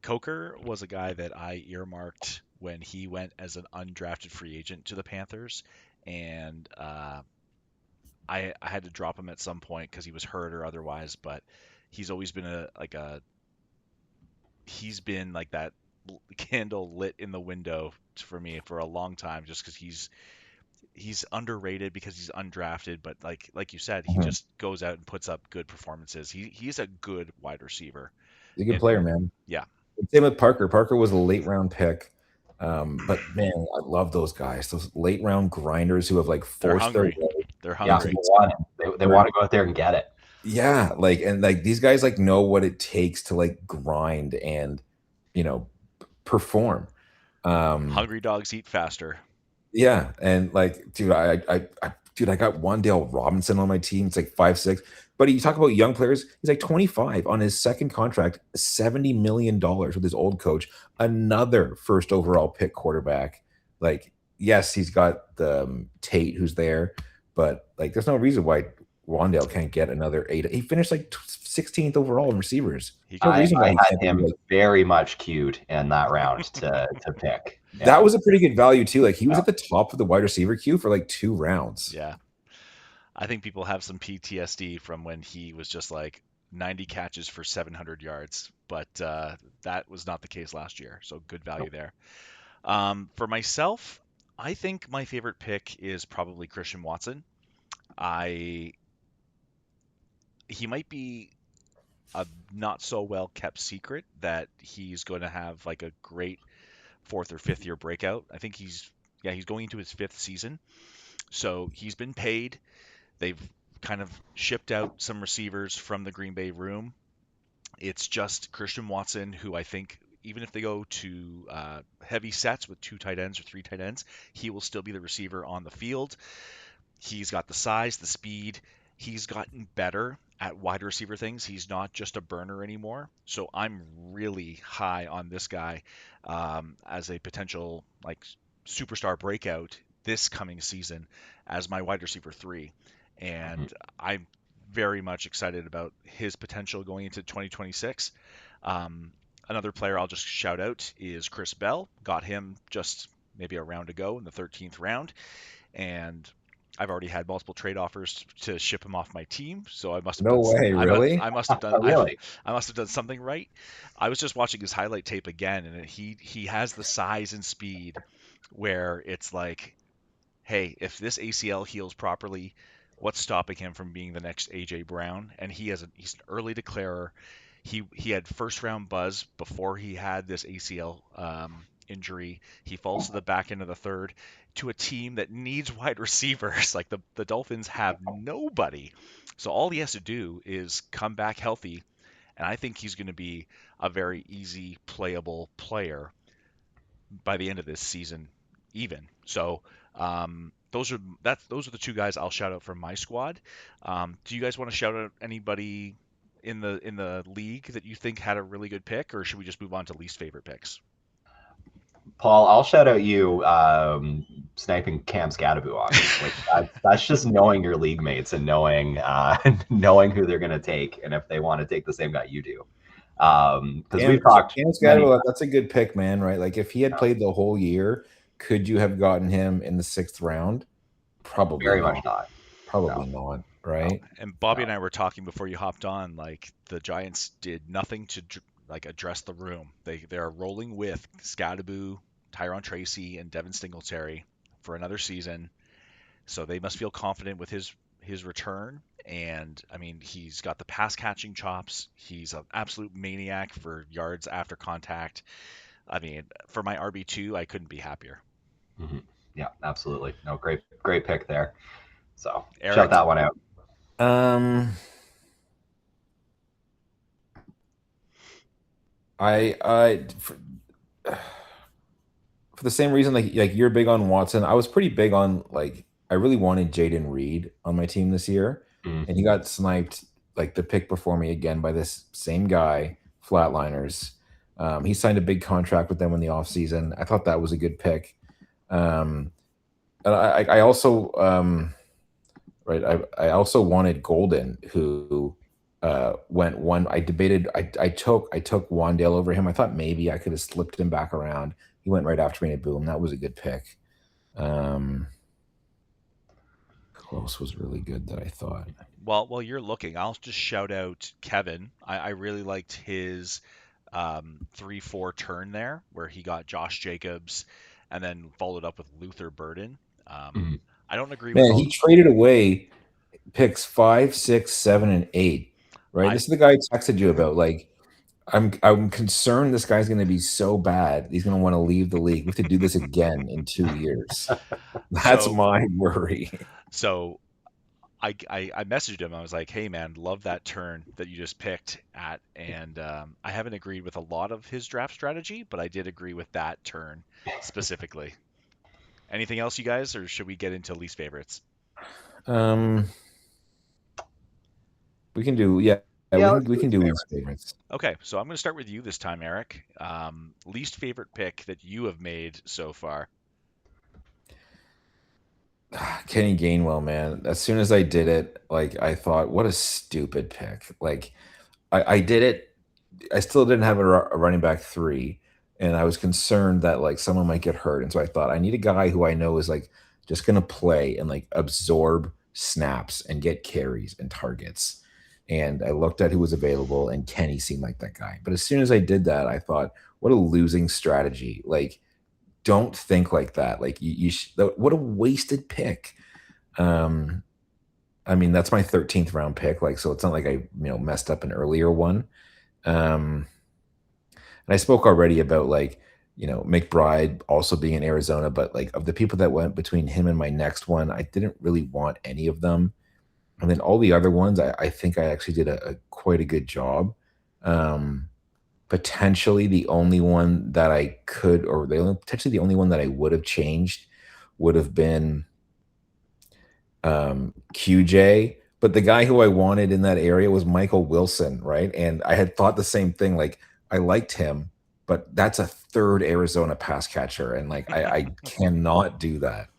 Coker was a guy that I earmarked when he went as an undrafted free agent to the Panthers, and I had to drop him at some point because he was hurt or otherwise. But he's always been he's been like that candle lit in the window for me for a long time, just because he's underrated because he's undrafted, but like you said, he just goes out and puts up good performances. He's a good wide receiver. He's a good player, man. Yeah. Same with Parker. Parker was a late round pick. But man, I love those guys. Those late round grinders who have like forced their way. They're Yeah, hungry. they want to go out there and get it. Yeah, like and like these guys like know what it takes to like grind and perform. Hungry dogs eat faster. Yeah, and like, dude, I got Wan'Dale Robinson on my team. It's like 5'6". But you talk about young players. He's like 25 on his second contract, $70 million with his old coach. Another first overall pick quarterback. Like, yes, he's got the Tate who's there, but like, there's no reason why Wan'Dale can't get another 8. He finished like 16th overall in receivers. I had him very much queued in that round to pick. Yeah. That was a pretty good value too. Like he was at the top of the wide receiver queue for like 2 rounds. Yeah. I think people have some PTSD from when he was just like 90 catches for 700 yards, but that was not the case last year. So good value there. For myself, I think my favorite pick is probably Christian Watson. He might be a not so well kept secret that he's going to have like a great 4th or 5th year breakout. I think he's going into his 5th season. So he's been paid. They've kind of shipped out some receivers from the Green Bay room. It's just Christian Watson, who I think even if they go to heavy sets with 2 tight ends or 3 tight ends, he will still be the receiver on the field. He's got the size, the speed. He's gotten better at wide receiver things. He's not just a burner anymore. So I'm really high on this guy as a potential like superstar breakout this coming season as my wide receiver 3. Mhm. And I'm very much excited about his potential going into 2026. Um, Another player I'll just shout out is Chris Bell. Got him just maybe a round ago in the 13th round, and I've already had multiple trade offers to ship him off my team, so I must have No done way, really? I must have done Oh, really? I must have done something right. I was just watching his highlight tape again, and he has the size and speed where it's like, hey, if this ACL heals properly, what's stopping him from being the next AJ Brown? And he's an early declarer. He had first round buzz before he had this ACL injury. He falls to the back end of the third to a team that needs wide receivers. Like the Dolphins have nobody. So all he has to do is come back healthy, and I think he's going to be a very easy playable player by the end of this season, even. So those are the two guys I'll shout out from my squad. Do you guys want to shout out anybody in the league that you think had a really good pick, or should we just move on to least favorite picks? Paul, I'll shout out you sniping Cam Scadaboo on me. Like that's just knowing your league mates and knowing knowing who they're gonna take and if they want to take the same guy you do. Because we've talked Cam many Scadwell, that's a good pick, man. Right? Like if he had played the whole year, could you have gotten him in the 6th round? Probably very much not. not. Probably No, not. no, Right? And Bobby no. and I were talking before you hopped on. Like the Giants did nothing to like address the room. They're rolling with Scadaboo, Tyron Tracy, and Devin Singletary for another season. So they must feel confident with his return. And I mean, he's got the pass catching chops. He's an absolute maniac for yards after contact. I mean, for my RB2, I couldn't be happier. Mhm. Yeah, absolutely. No, great pick there. So shout Eric, that one out. Um, I for the same reason, like you're big on Watson, I was pretty big on like I really wanted Jaden Reed on my team this year, Mm. and he got sniped like the pick before me again by this same guy, Flatliners. He signed a big contract with them in the offseason. I thought that was a good pick. Um, and I also right I also wanted Golden, who went one. I debated. I took Wandale over him. I thought maybe I could have slipped him back around. He went right after me and boom. That was a good pick. Um, who else was really good that I thought? well, while you're looking, I'll just shout out Kevin. I really liked his 3-4 turn there, where he got Josh Jacobs and then followed up with Luther Burden. Um, Mm. I don't agree with Man, all. he traded away picks 5, 6, 7, and 8. Right. I This is the guy I texted you about. Like, I'm concerned this guy's going to be so bad. He's going to want to leave the league. We have to do this again in 2 years. That's so my worry. so I messaged him. I was like, "Hey man, love that turn that you just picked at." And I haven't agreed with a lot of his draft strategy, but I did agree with that turn specifically. Anything else, you guys, or should we get into least favorites? Um, we can do yeah, Yeah, we can let's we do can his do least favorites. favorites. Okay, so I'm going to start with you this time, Eric. Least favorite pick that you have made so far. Kenny Gainwell, man. As soon as I did it, like I thought, what a stupid pick. Like I did it. I still didn't have a running back 3, and I was concerned that like someone might get hurt, and so I thought I need a guy who I know is like just gonna play and like absorb snaps and get carries and targets. And I looked at who was available, and Kenny seemed like that guy. But as soon as I did that, I thought, what a losing strategy. Like, don't think like that. Like, what a wasted pick. Um, I mean, that's my 13th round pick. Like, so it's not like I messed up an earlier one. Um, and I spoke already about McBride also being in Arizona, but like of the people that went between him and my next one, I didn't really want any of them. And then all the other ones, I think I actually did a quite a good job. Um, Potentially the only one that I could, or potentially the only one that I would have changed would have been QJ, But the guy who I wanted in that area was Michael Wilson, right? And I had thought the same thing. Like I liked him, but that's a third Arizona pass catcher, and like I cannot do that.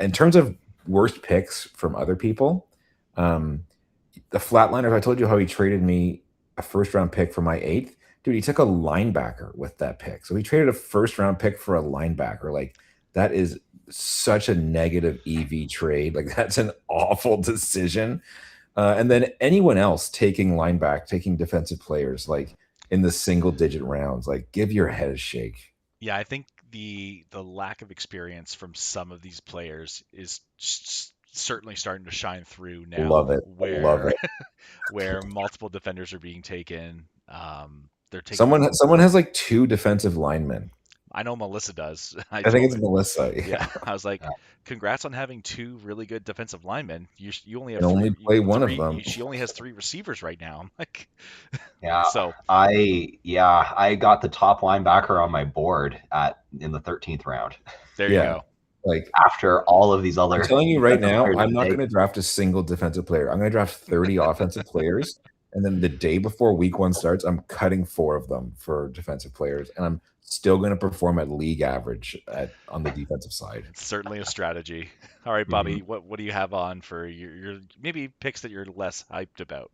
In terms of worst picks from other people, um, the Flatliners. I told you how he traded me a first round pick for my eighth. Dude, he took a linebacker with that pick. So he traded a first round pick for a linebacker. Like that is such a negative EV trade. Like that's an awful decision. And then anyone else taking linebacker, taking defensive players, like in the single digit rounds, like give your head a shake. Yeah, I think the lack of experience from some of these players is certainly starting to shine through now, Love it. Love where it. where multiple defenders are being taken. They're taking. Someone has like two defensive linemen. I know Melissa does. I I think told it's her. Melissa. Yeah, Yeah. I was like, congrats on having two really good defensive linemen. You only have And only play one of three. them. She only has three receivers right now. I'm like, Yeah, so I got the top linebacker on my board in the 13th round there you Yeah. go. Like after all of these I'm other telling you right defensive now, players I'm have not going taken. to draft a single defensive player. I'm going to draft 30 offensive players. And then the day before week one starts, I'm cutting four of them for defensive players. And I'm still going to perform at league average on the defensive side. It's certainly a strategy. All right, Mhm. Bobby, what do you have on for your maybe picks that you're less hyped about?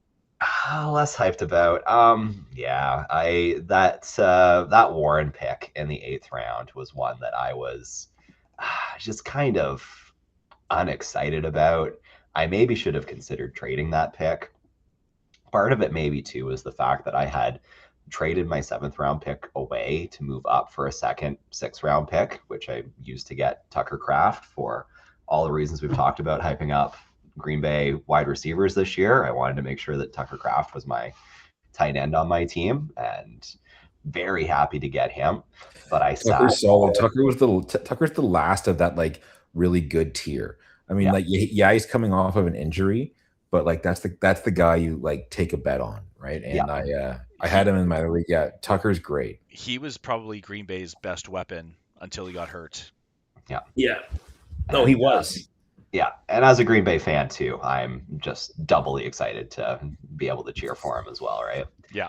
Less hyped about. Yeah, I that Warren pick in the 8th round was one that I was just kind of unexcited about. I maybe should have considered trading that pick. Part of it maybe too is the fact that I had traded my 7th round pick away to move up for a second 6th round pick, which I used to get Tucker Kraft for all the reasons we've talked about hyping up Green Bay wide receivers this year. I wanted to make sure that Tucker Kraft was my tight end on my team, and very happy to get him. But I sat. Tucker's solid. Tucker's the last of that like really good tier. I mean, Yeah, like yeah, he's coming off of an injury, but like that's the guy you like take a bet on, right? yeah, And I had He him in my league. Yeah, Tucker's great. he was probably Green Bay's best weapon until he got hurt. yeah. Yeah. No, he And was. yeah, and as a Green Bay fan too, I'm just doubly excited to be able to cheer for him as well, right? Yeah,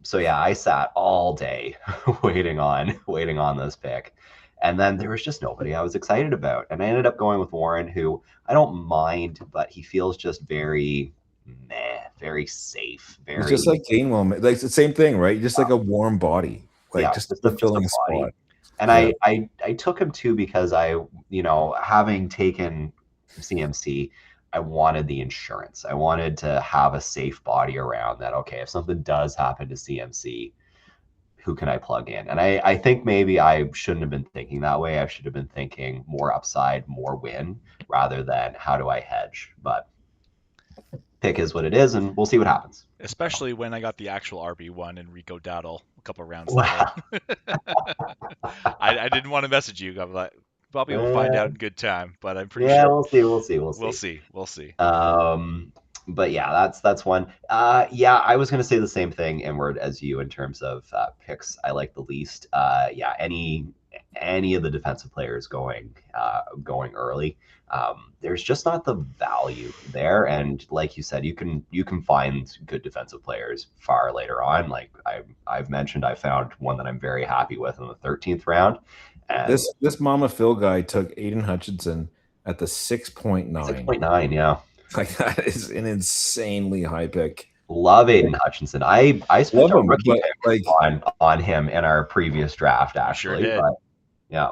So yeah, I sat all day waiting on this pick. And then there was just nobody I was excited about. And I ended up going with Warren, who I don't mind, but he feels just very very safe, He's very just like Gainwell, like it's the same thing, right? Just like a warm body, like yeah, just just a fulfilling a body. spot. And Yeah. I took him too because having taken CMC, I wanted the insurance. I wanted to have a safe body around that. Okay, if something does happen to CMC, who can I plug in? And I think maybe I shouldn't have been thinking that way. I should have been thinking more upside, more win, rather than how do I hedge. But pick is what it is, and we'll see what happens. especially when I got the actual RB1 and Rico Dowdle a couple rounds later. Wow. I didn't want to message you. I'm like, Bobby will find out in good time, but I'm pretty Yeah, sure we'll see. We'll see. We'll we'll see. see. We'll see. But yeah, that's one. Yeah, I was gonna say the same thing inward as you in terms of picks. I like the least. Yeah, any of the defensive players going early. There's just not the value there, and like you said, you can find good defensive players far later on. Like I've mentioned, I found one that I'm very happy with in the 13th round, and This Mama Phil guy took Aiden Hutchinson at the 6.9. 6.9. Yeah. Like that is an insanely high pick. Love Aiden Hutchinson. I spent Love a him, rookie but pick like on him in our previous draft, You sure actually. did. But yeah,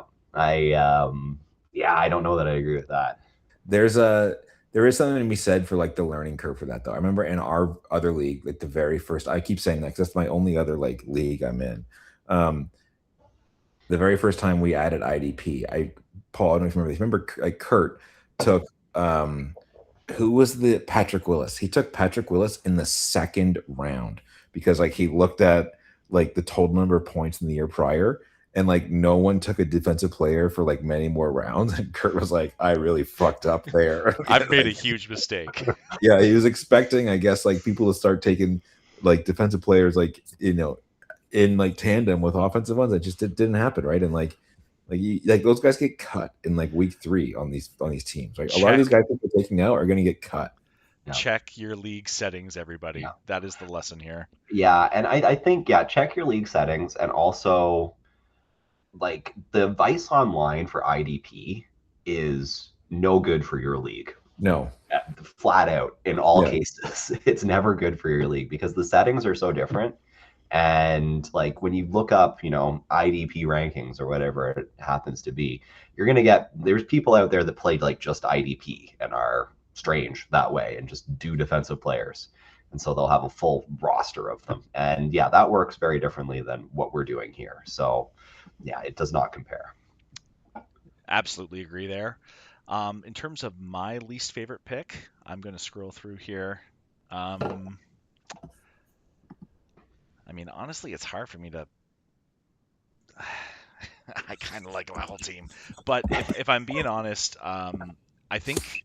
I don't know that I agree with that. there's a there is something to be said for like the learning curve for that though. I remember in our other league, like the very first, I keep saying that because that's my only other like league I'm in. Um, the very first time we added IDP, Paul, I don't know if you remember this. Remember like Kurt took who was the Patrick Willis? He took Patrick Willis in the second round because like he looked at like the total number of points in the year prior, and like no one took a defensive player for like many more rounds. And Kurt was like, I really fucked up there. I've made a Like, huge mistake. yeah, he was expecting, I guess, like people to start taking like defensive players like in like tandem with offensive ones. That just didn't happen, right? And like those guys get cut in like week 3 on these teams. Like a lot of these Check. guys that they're taking out are going to get cut. check your league settings, everybody. Yeah. That is the lesson here. Yeah, and I think, yeah, check your league settings, and also like the advice online for IDP is no good for your league. No. Flat out, in all Yeah. cases, it's never good for your league because the settings are so different. And like when you look up, IDP rankings or whatever it happens to be, you're gonna get there's people out there that played like just IDP and are strange that way and just do defensive players. And so they'll have a full roster of them. And yeah, that works very differently than what we're doing here. So yeah, it does not compare. Absolutely agree there. In terms of my least favorite pick, I'm going to scroll through here. I mean, honestly, it's hard for me to. I kind of like my whole team, but if I'm being honest, I think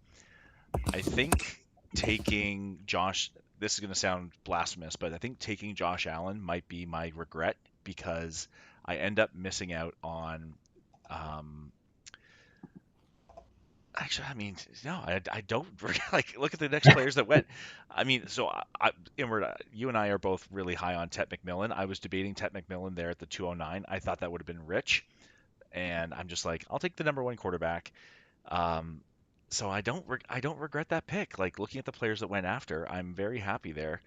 taking Josh. This is going to sound blasphemous, but I think taking Josh Allen might be my regret because I end up missing out on. Actually, I mean, no, I don't like look at the next players that went. I mean, so Inward, you and I are both really high on Tet McMillan. I was debating Tet McMillan there at the 209. I thought that would have been rich, and I'm just like, I'll take the number one quarterback. Um, so I don't regret that pick. Like looking at the players that went after, I'm very happy there.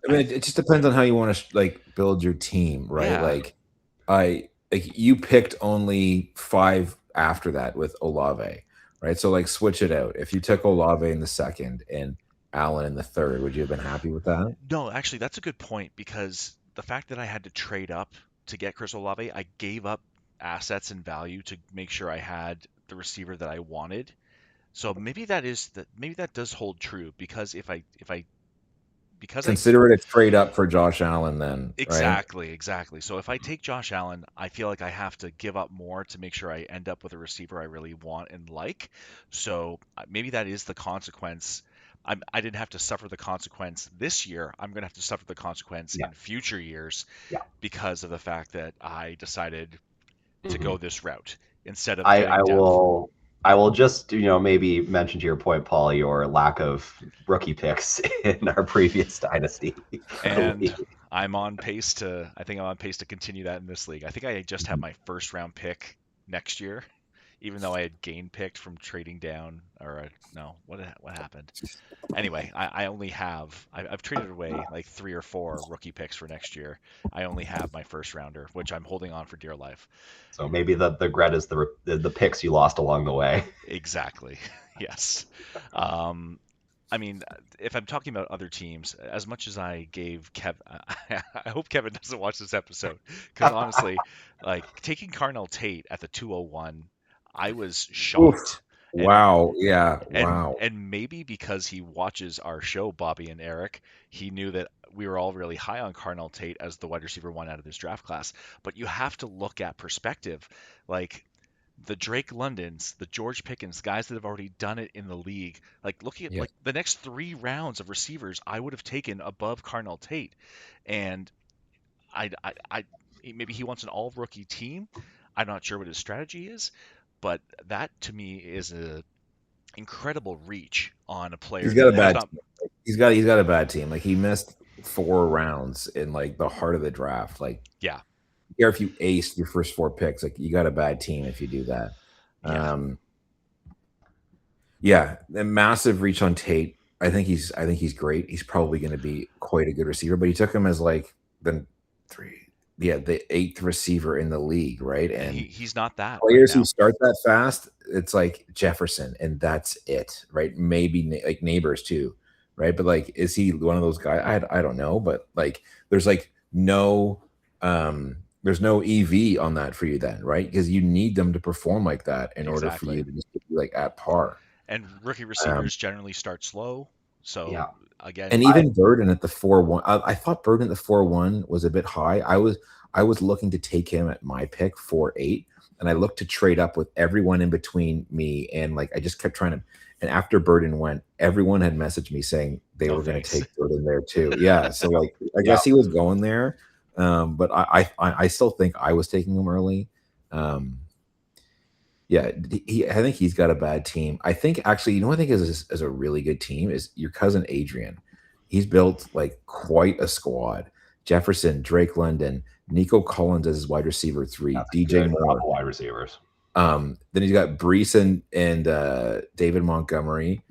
I mean, it just depends on how you want to like build your team, right? Yeah, Like you picked only 5 after that with Olave, right? So like switch it out. If you took Olave in the second and Allen in the third, would you have been happy with that? no, actually, that's a good point because the fact that I had to trade up to get Chris Olave, I gave up assets and value to make sure I had the receiver that I wanted. So maybe that does hold true because if I because I Consider it a trade up for Josh Allen, then, right? exactly. So if I take Josh Allen, I feel like I have to give up more to make sure I end up with a receiver I really want and like. So maybe that is the consequence. I didn't have to suffer the consequence this year. I'm going to have to suffer the consequence Yeah, in future years yeah. because of the fact that I decided to Hmm. go this route instead of I, getting I depth. will I will just maybe mention to your point, Paul, your lack of rookie picks in our previous dynasty And league. I think I'm on pace to continue that in this league. I think I just have Mhm. my first round pick next year, even though I had gain picked from trading down. No, what happened? Anyway, I only have I've traded away like 3 or 4 rookie picks for next year. I only have my first rounder, which I'm holding on for dear life. So maybe the regret is the picks you lost along the way. Exactly. Yes. Um, I mean, if I'm talking about other teams, as much as I gave I hope Kevin doesn't watch this episode because honestly, like taking Carnell Tate at the 201, I was Oof. shocked. And Wow. Yeah. Wow. and maybe because he watches our show, Bobby and Eric, he knew that we were all really high on Carnell Tate as the wide receiver one out of this draft class. But you have to look at perspective. Like the Drake Londons, the George Pickens, guys that have already done it in the league. Like looking at Yeah. like the next 3 rounds of receivers, I would have taken above Carnell Tate, and I maybe he wants an all rookie team. I'm not sure what his strategy is, but that to me is a incredible reach on a He's player got that a has bad not. team. He's got a bad team. Like he missed 4 rounds in like the heart of the draft. Like Yeah, care if you aced your first 4 picks, like you got a bad team if you do that. yeah, Um, yeah, a massive reach on Tate. I think he's great. He's probably going to be quite a good receiver, but he took him as like the three, yeah, the 8th receiver in the league, right? and And he's not that right players who now. start that fast, it's like Jefferson, and that's it, right? Maybe like neighbors too, right? But like, is he one of those guys? I don't know, but like, there's like no there's no EV on that for you then, right? Because you need them to perform like that in order for you Exactly. to just be like at par. And rookie Um, receivers generally start slow. So Yeah, and again, I even Burden at the 4-1, I thought Burden at the 4-1 was a bit high. I was looking to take him at my pick 4-8, and I looked to trade up with everyone in between me, and like I just kept trying to. And after Burden went, everyone had messaged me saying they no were going to thanks. take Burden there too. Yeah, so like I yeah. guess he was going there, but I still think I was taking him early. Um, Yeah, I think he's got a bad team. I think actually, you know what I think is a really good team is your cousin Adrian. He's built like quite a squad. Jefferson, Drake London, Nico Collins as his wide receiver three, That's a DJ good Moore. couple wide receivers. Then he's got Brees and David Montgomery.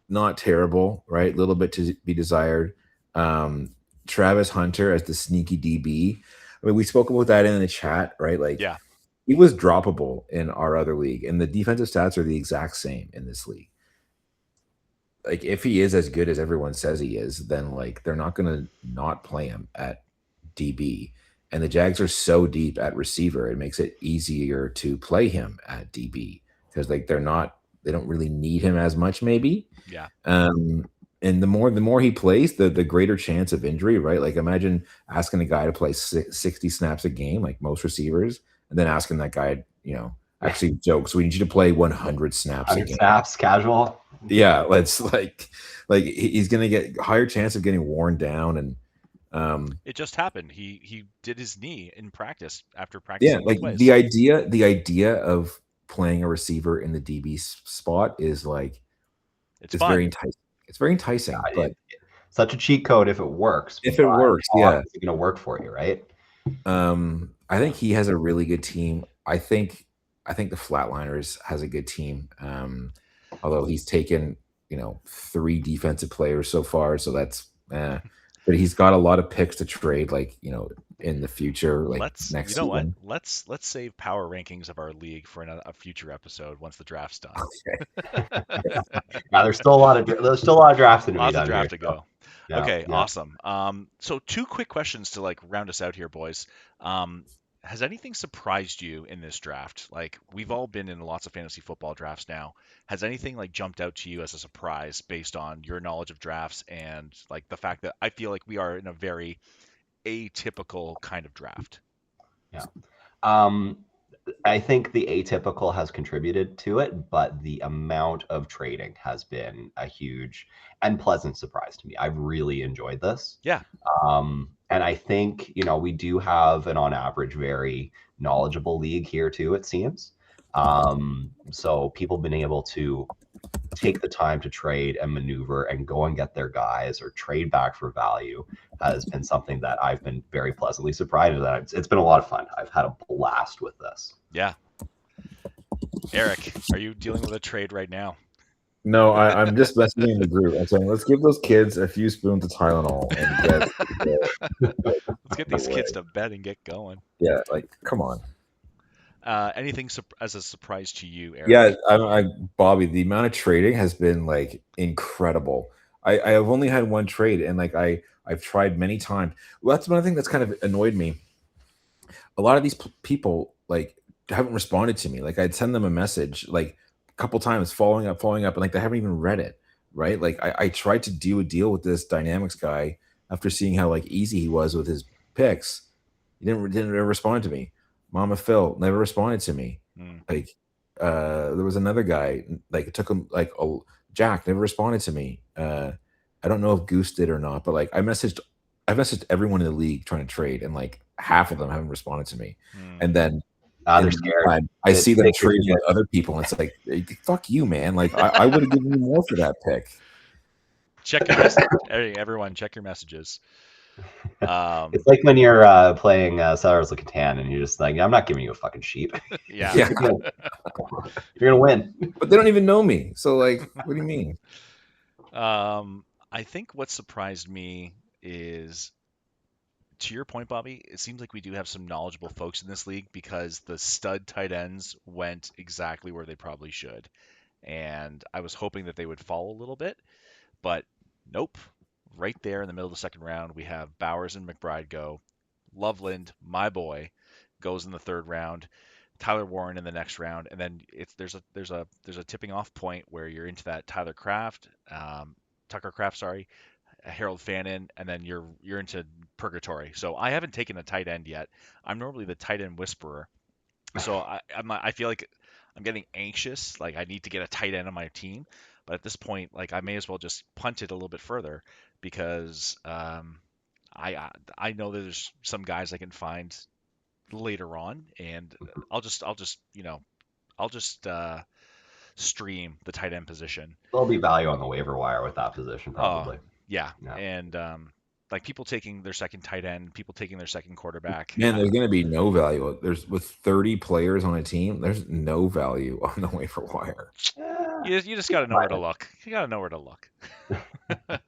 Not terrible, right? A little bit to be desired. Um, Travis Hunter as the sneaky DB. I mean, we spoke about that in the chat, right? Like Yeah, he was droppable in our other league, and the defensive stats are the exact same in this league. Like if he is as good as everyone says he is, then like they're not going to not play him at DB. And the Jags are so deep at receiver, it makes it easier to play him at DB because like they don't really need him as much maybe. yeah. Um, and the more he plays, the greater chance of injury, right? Like imagine asking a guy to play 60 snaps a game, like most receivers, and then asking that guy, actually jokes. We need you to play 100 snaps a 100 game. snaps, casual. Yeah, let's like he's gonna get higher chance of getting worn down and It just happened. He did his knee in practice after yeah, practicing like both ways. the idea of playing a receiver in the DB spot is like It's it's very fun. enticing. It's very enticing, but Such a cheat code if it works, if it but works, how yeah. often is it going to work for you, right? I think he has a really good team. I think the Flatliners has a good team. Although he's taken, three defensive players so far, so that's but he's got a lot of picks to trade, like, in the future, like You next know what? season. Let's save power rankings of our league for a future episode once the draft's done. Now, there's still a lot of drafting to be Lots of done here. draft to So, go. yeah, Okay, yeah. awesome. So two quick questions to like round us out here, boys. Um, has anything surprised you in this draft? Like we've all been in lots of fantasy football drafts now. Has anything like jumped out to you as a surprise based on your knowledge of drafts and like the fact that I feel like we are in a very atypical kind of draft? Yeah. Um, I think the atypical has contributed to it, but the amount of trading has been a huge and pleasant surprise to me. I've really enjoyed this. Yeah, And I think, we do have an on average very knowledgeable league here too, it seems. So people have been able to take the time to trade and maneuver and go and get their guys or trade back for value has been something that I've been very pleasantly surprised at. It's been a lot of fun. I've had a blast with this. yeah. Eric, are you dealing with a trade right now? No, I'm just messaging the group. I'm saying let's give those kids a few spoons of Tylenol and Let's get these kids to bed and get going. yeah, like come on. Anything as a surprise to you, Eric? Yeah, Bobby, the amount of trading has been like incredible. I have only had one trade, and like I've tried many times. Well, that's one thing that's kind of annoyed me. A lot of these people like haven't responded to me. Like I'd send them a message like a couple times, following up, and like they haven't even read it. Right? Like I tried to do a deal with this Dynamics guy after seeing how like easy he was with his picks. He didn't ever respond to me. Mama Phil never responded to me. Hmm. Like there was another guy, like it took him like Jack never responded to me. I don't know if Goose did or not, but like I messaged everyone in the league trying to trade, and like half of them haven't responded to me. Hmm. And then They're scared. I see them They- trading with other people, and it's like, hey, fuck you, man. Like I would have given you more for that pick. Check your message. Everyone, check your messages. It's like when you're playing Settlers of Catan and you're just like, I'm not giving you a fucking sheep. Yeah. Yeah, You're gonna win. but they don't even know me. So like, what do you mean? I think what surprised me is, to your point, Bobby, it seems like we do have some knowledgeable folks in this league because the stud tight ends went exactly where they probably should. And I was hoping that they would fall a little bit, but nope. Right there in the middle of the second round, we have Bowers and McBride go. Loveland, my boy, goes in the third round. Tyler Warren in the next round, and then there's a tipping off point where you're into that Tucker Craft, sorry, Harold Fannin, and then you're into purgatory. So I haven't taken a tight end yet. I'm normally the tight end whisperer, so I feel like I'm getting anxious. Like I need to get a tight end on my team, but at this point, like I may as well just punt it a little bit further because I know that there's some guys I can find later on, and I'll just I'll just stream the tight end position. There'll be value on the waiver wire with that position, Uh, probably. yeah, Yeah. and like people taking their second tight end, people taking their second quarterback. Man, there's going to be no value. There's with 30 players on a team, there's no value on the waiver wire. You just got to know where to look. You got to know where to look. I,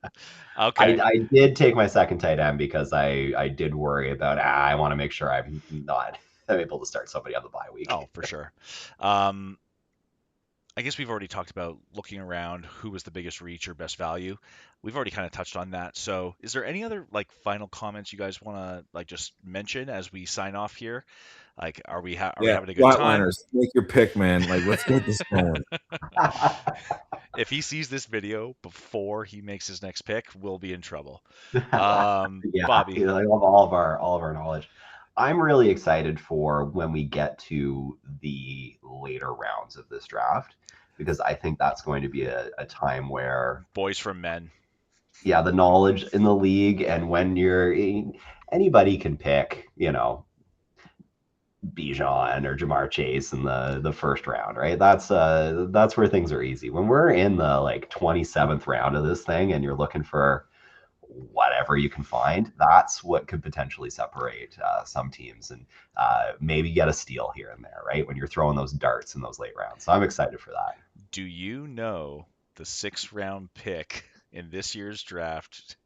Okay. I did take my second tight end because I did worry about I want to make sure I'm not able to start somebody on the bye week. Oh, for sure. Um, I guess we've already talked about looking around who was the biggest reach or best value. We've already kind of touched on that. So, is there any other like final comments you guys want to like just mention as we sign off here? Like, are we Yeah, having a good time? flatliners, make your pick, man. Like, let's get this going. If he sees this video before he makes his next pick, we'll be in trouble. Yeah, Bobby, I love all of our knowledge. I'm really excited for when we get to the later rounds of this draft because I think that's going to be a time where, boys from men. yeah, the knowledge in the league and when you're anybody can pick, Bijan or Jamar Chase in the first round, right? That's where things are easy. When we're in the like 27th round of this thing and you're looking for whatever you can find, that's what could potentially separate some teams and maybe get a steal here and there, right? When you're throwing those darts in those late rounds. So I'm excited for that. Do you know the sixth round pick in this year's draft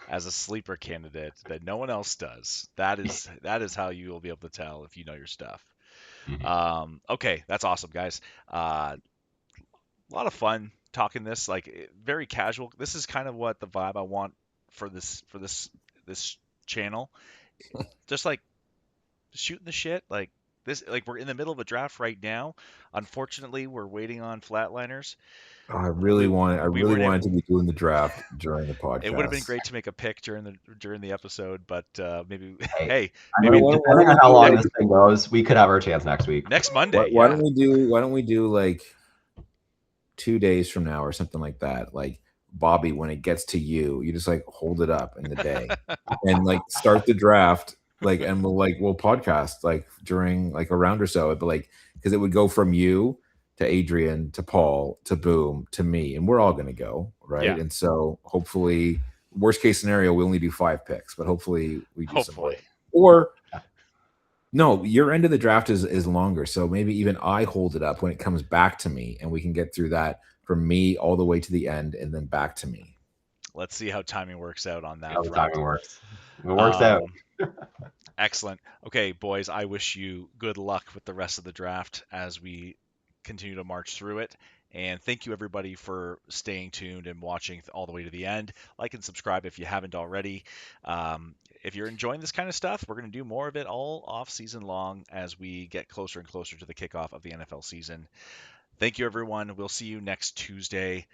as a sleeper candidate that no one else does? That is how you will be able to tell if you know your stuff. Mhm. Okay, that's awesome, guys. A lot of fun talking this, like very casual. This is kind of what the vibe I want for this channel. Just like shooting the shit, like this. Like we're in the middle of a draft right now. Unfortunately, we're waiting on flatliners. I We we really weren't able. wanted to be doing the draft during the It would have been podcast. great to make a pick during the episode, but maybe Hey, hey, I maybe mean, Why depending don't on we how do long like this thing goes, we could have our chance next week. next Monday. why Yeah. don't we do like 2 days from now or something like that? Like Bobby, when it gets to you, you just like hold it up in the day and like start the draft. Like and we'll podcast like during like a round or so. But like because it would go from you to Adrian to Paul to Boom to me, and we're all gonna go, right? Yeah. And so hopefully, worst case scenario, we only do 5 picks, but hopefully we do some more. Hopefully. Or no, your end of the draft is longer, so maybe even I hold it up when it comes back to me, and we can get through that from me all the way to the end, and then back to me. Let's see how timing works out on How that the front. timing works. If it works out. Um, Excellent. Okay, boys, I wish you good luck with the rest of the draft as we continue to march through it. And thank you, everybody, for staying tuned and watching all the way to the end. Like and subscribe if you haven't already. If you're enjoying this kind of stuff, we're going to do more of it all off season long as we get closer and closer to the kickoff of the NFL season. Thank you, everyone. We'll see you next Tuesday.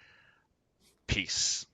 Peace.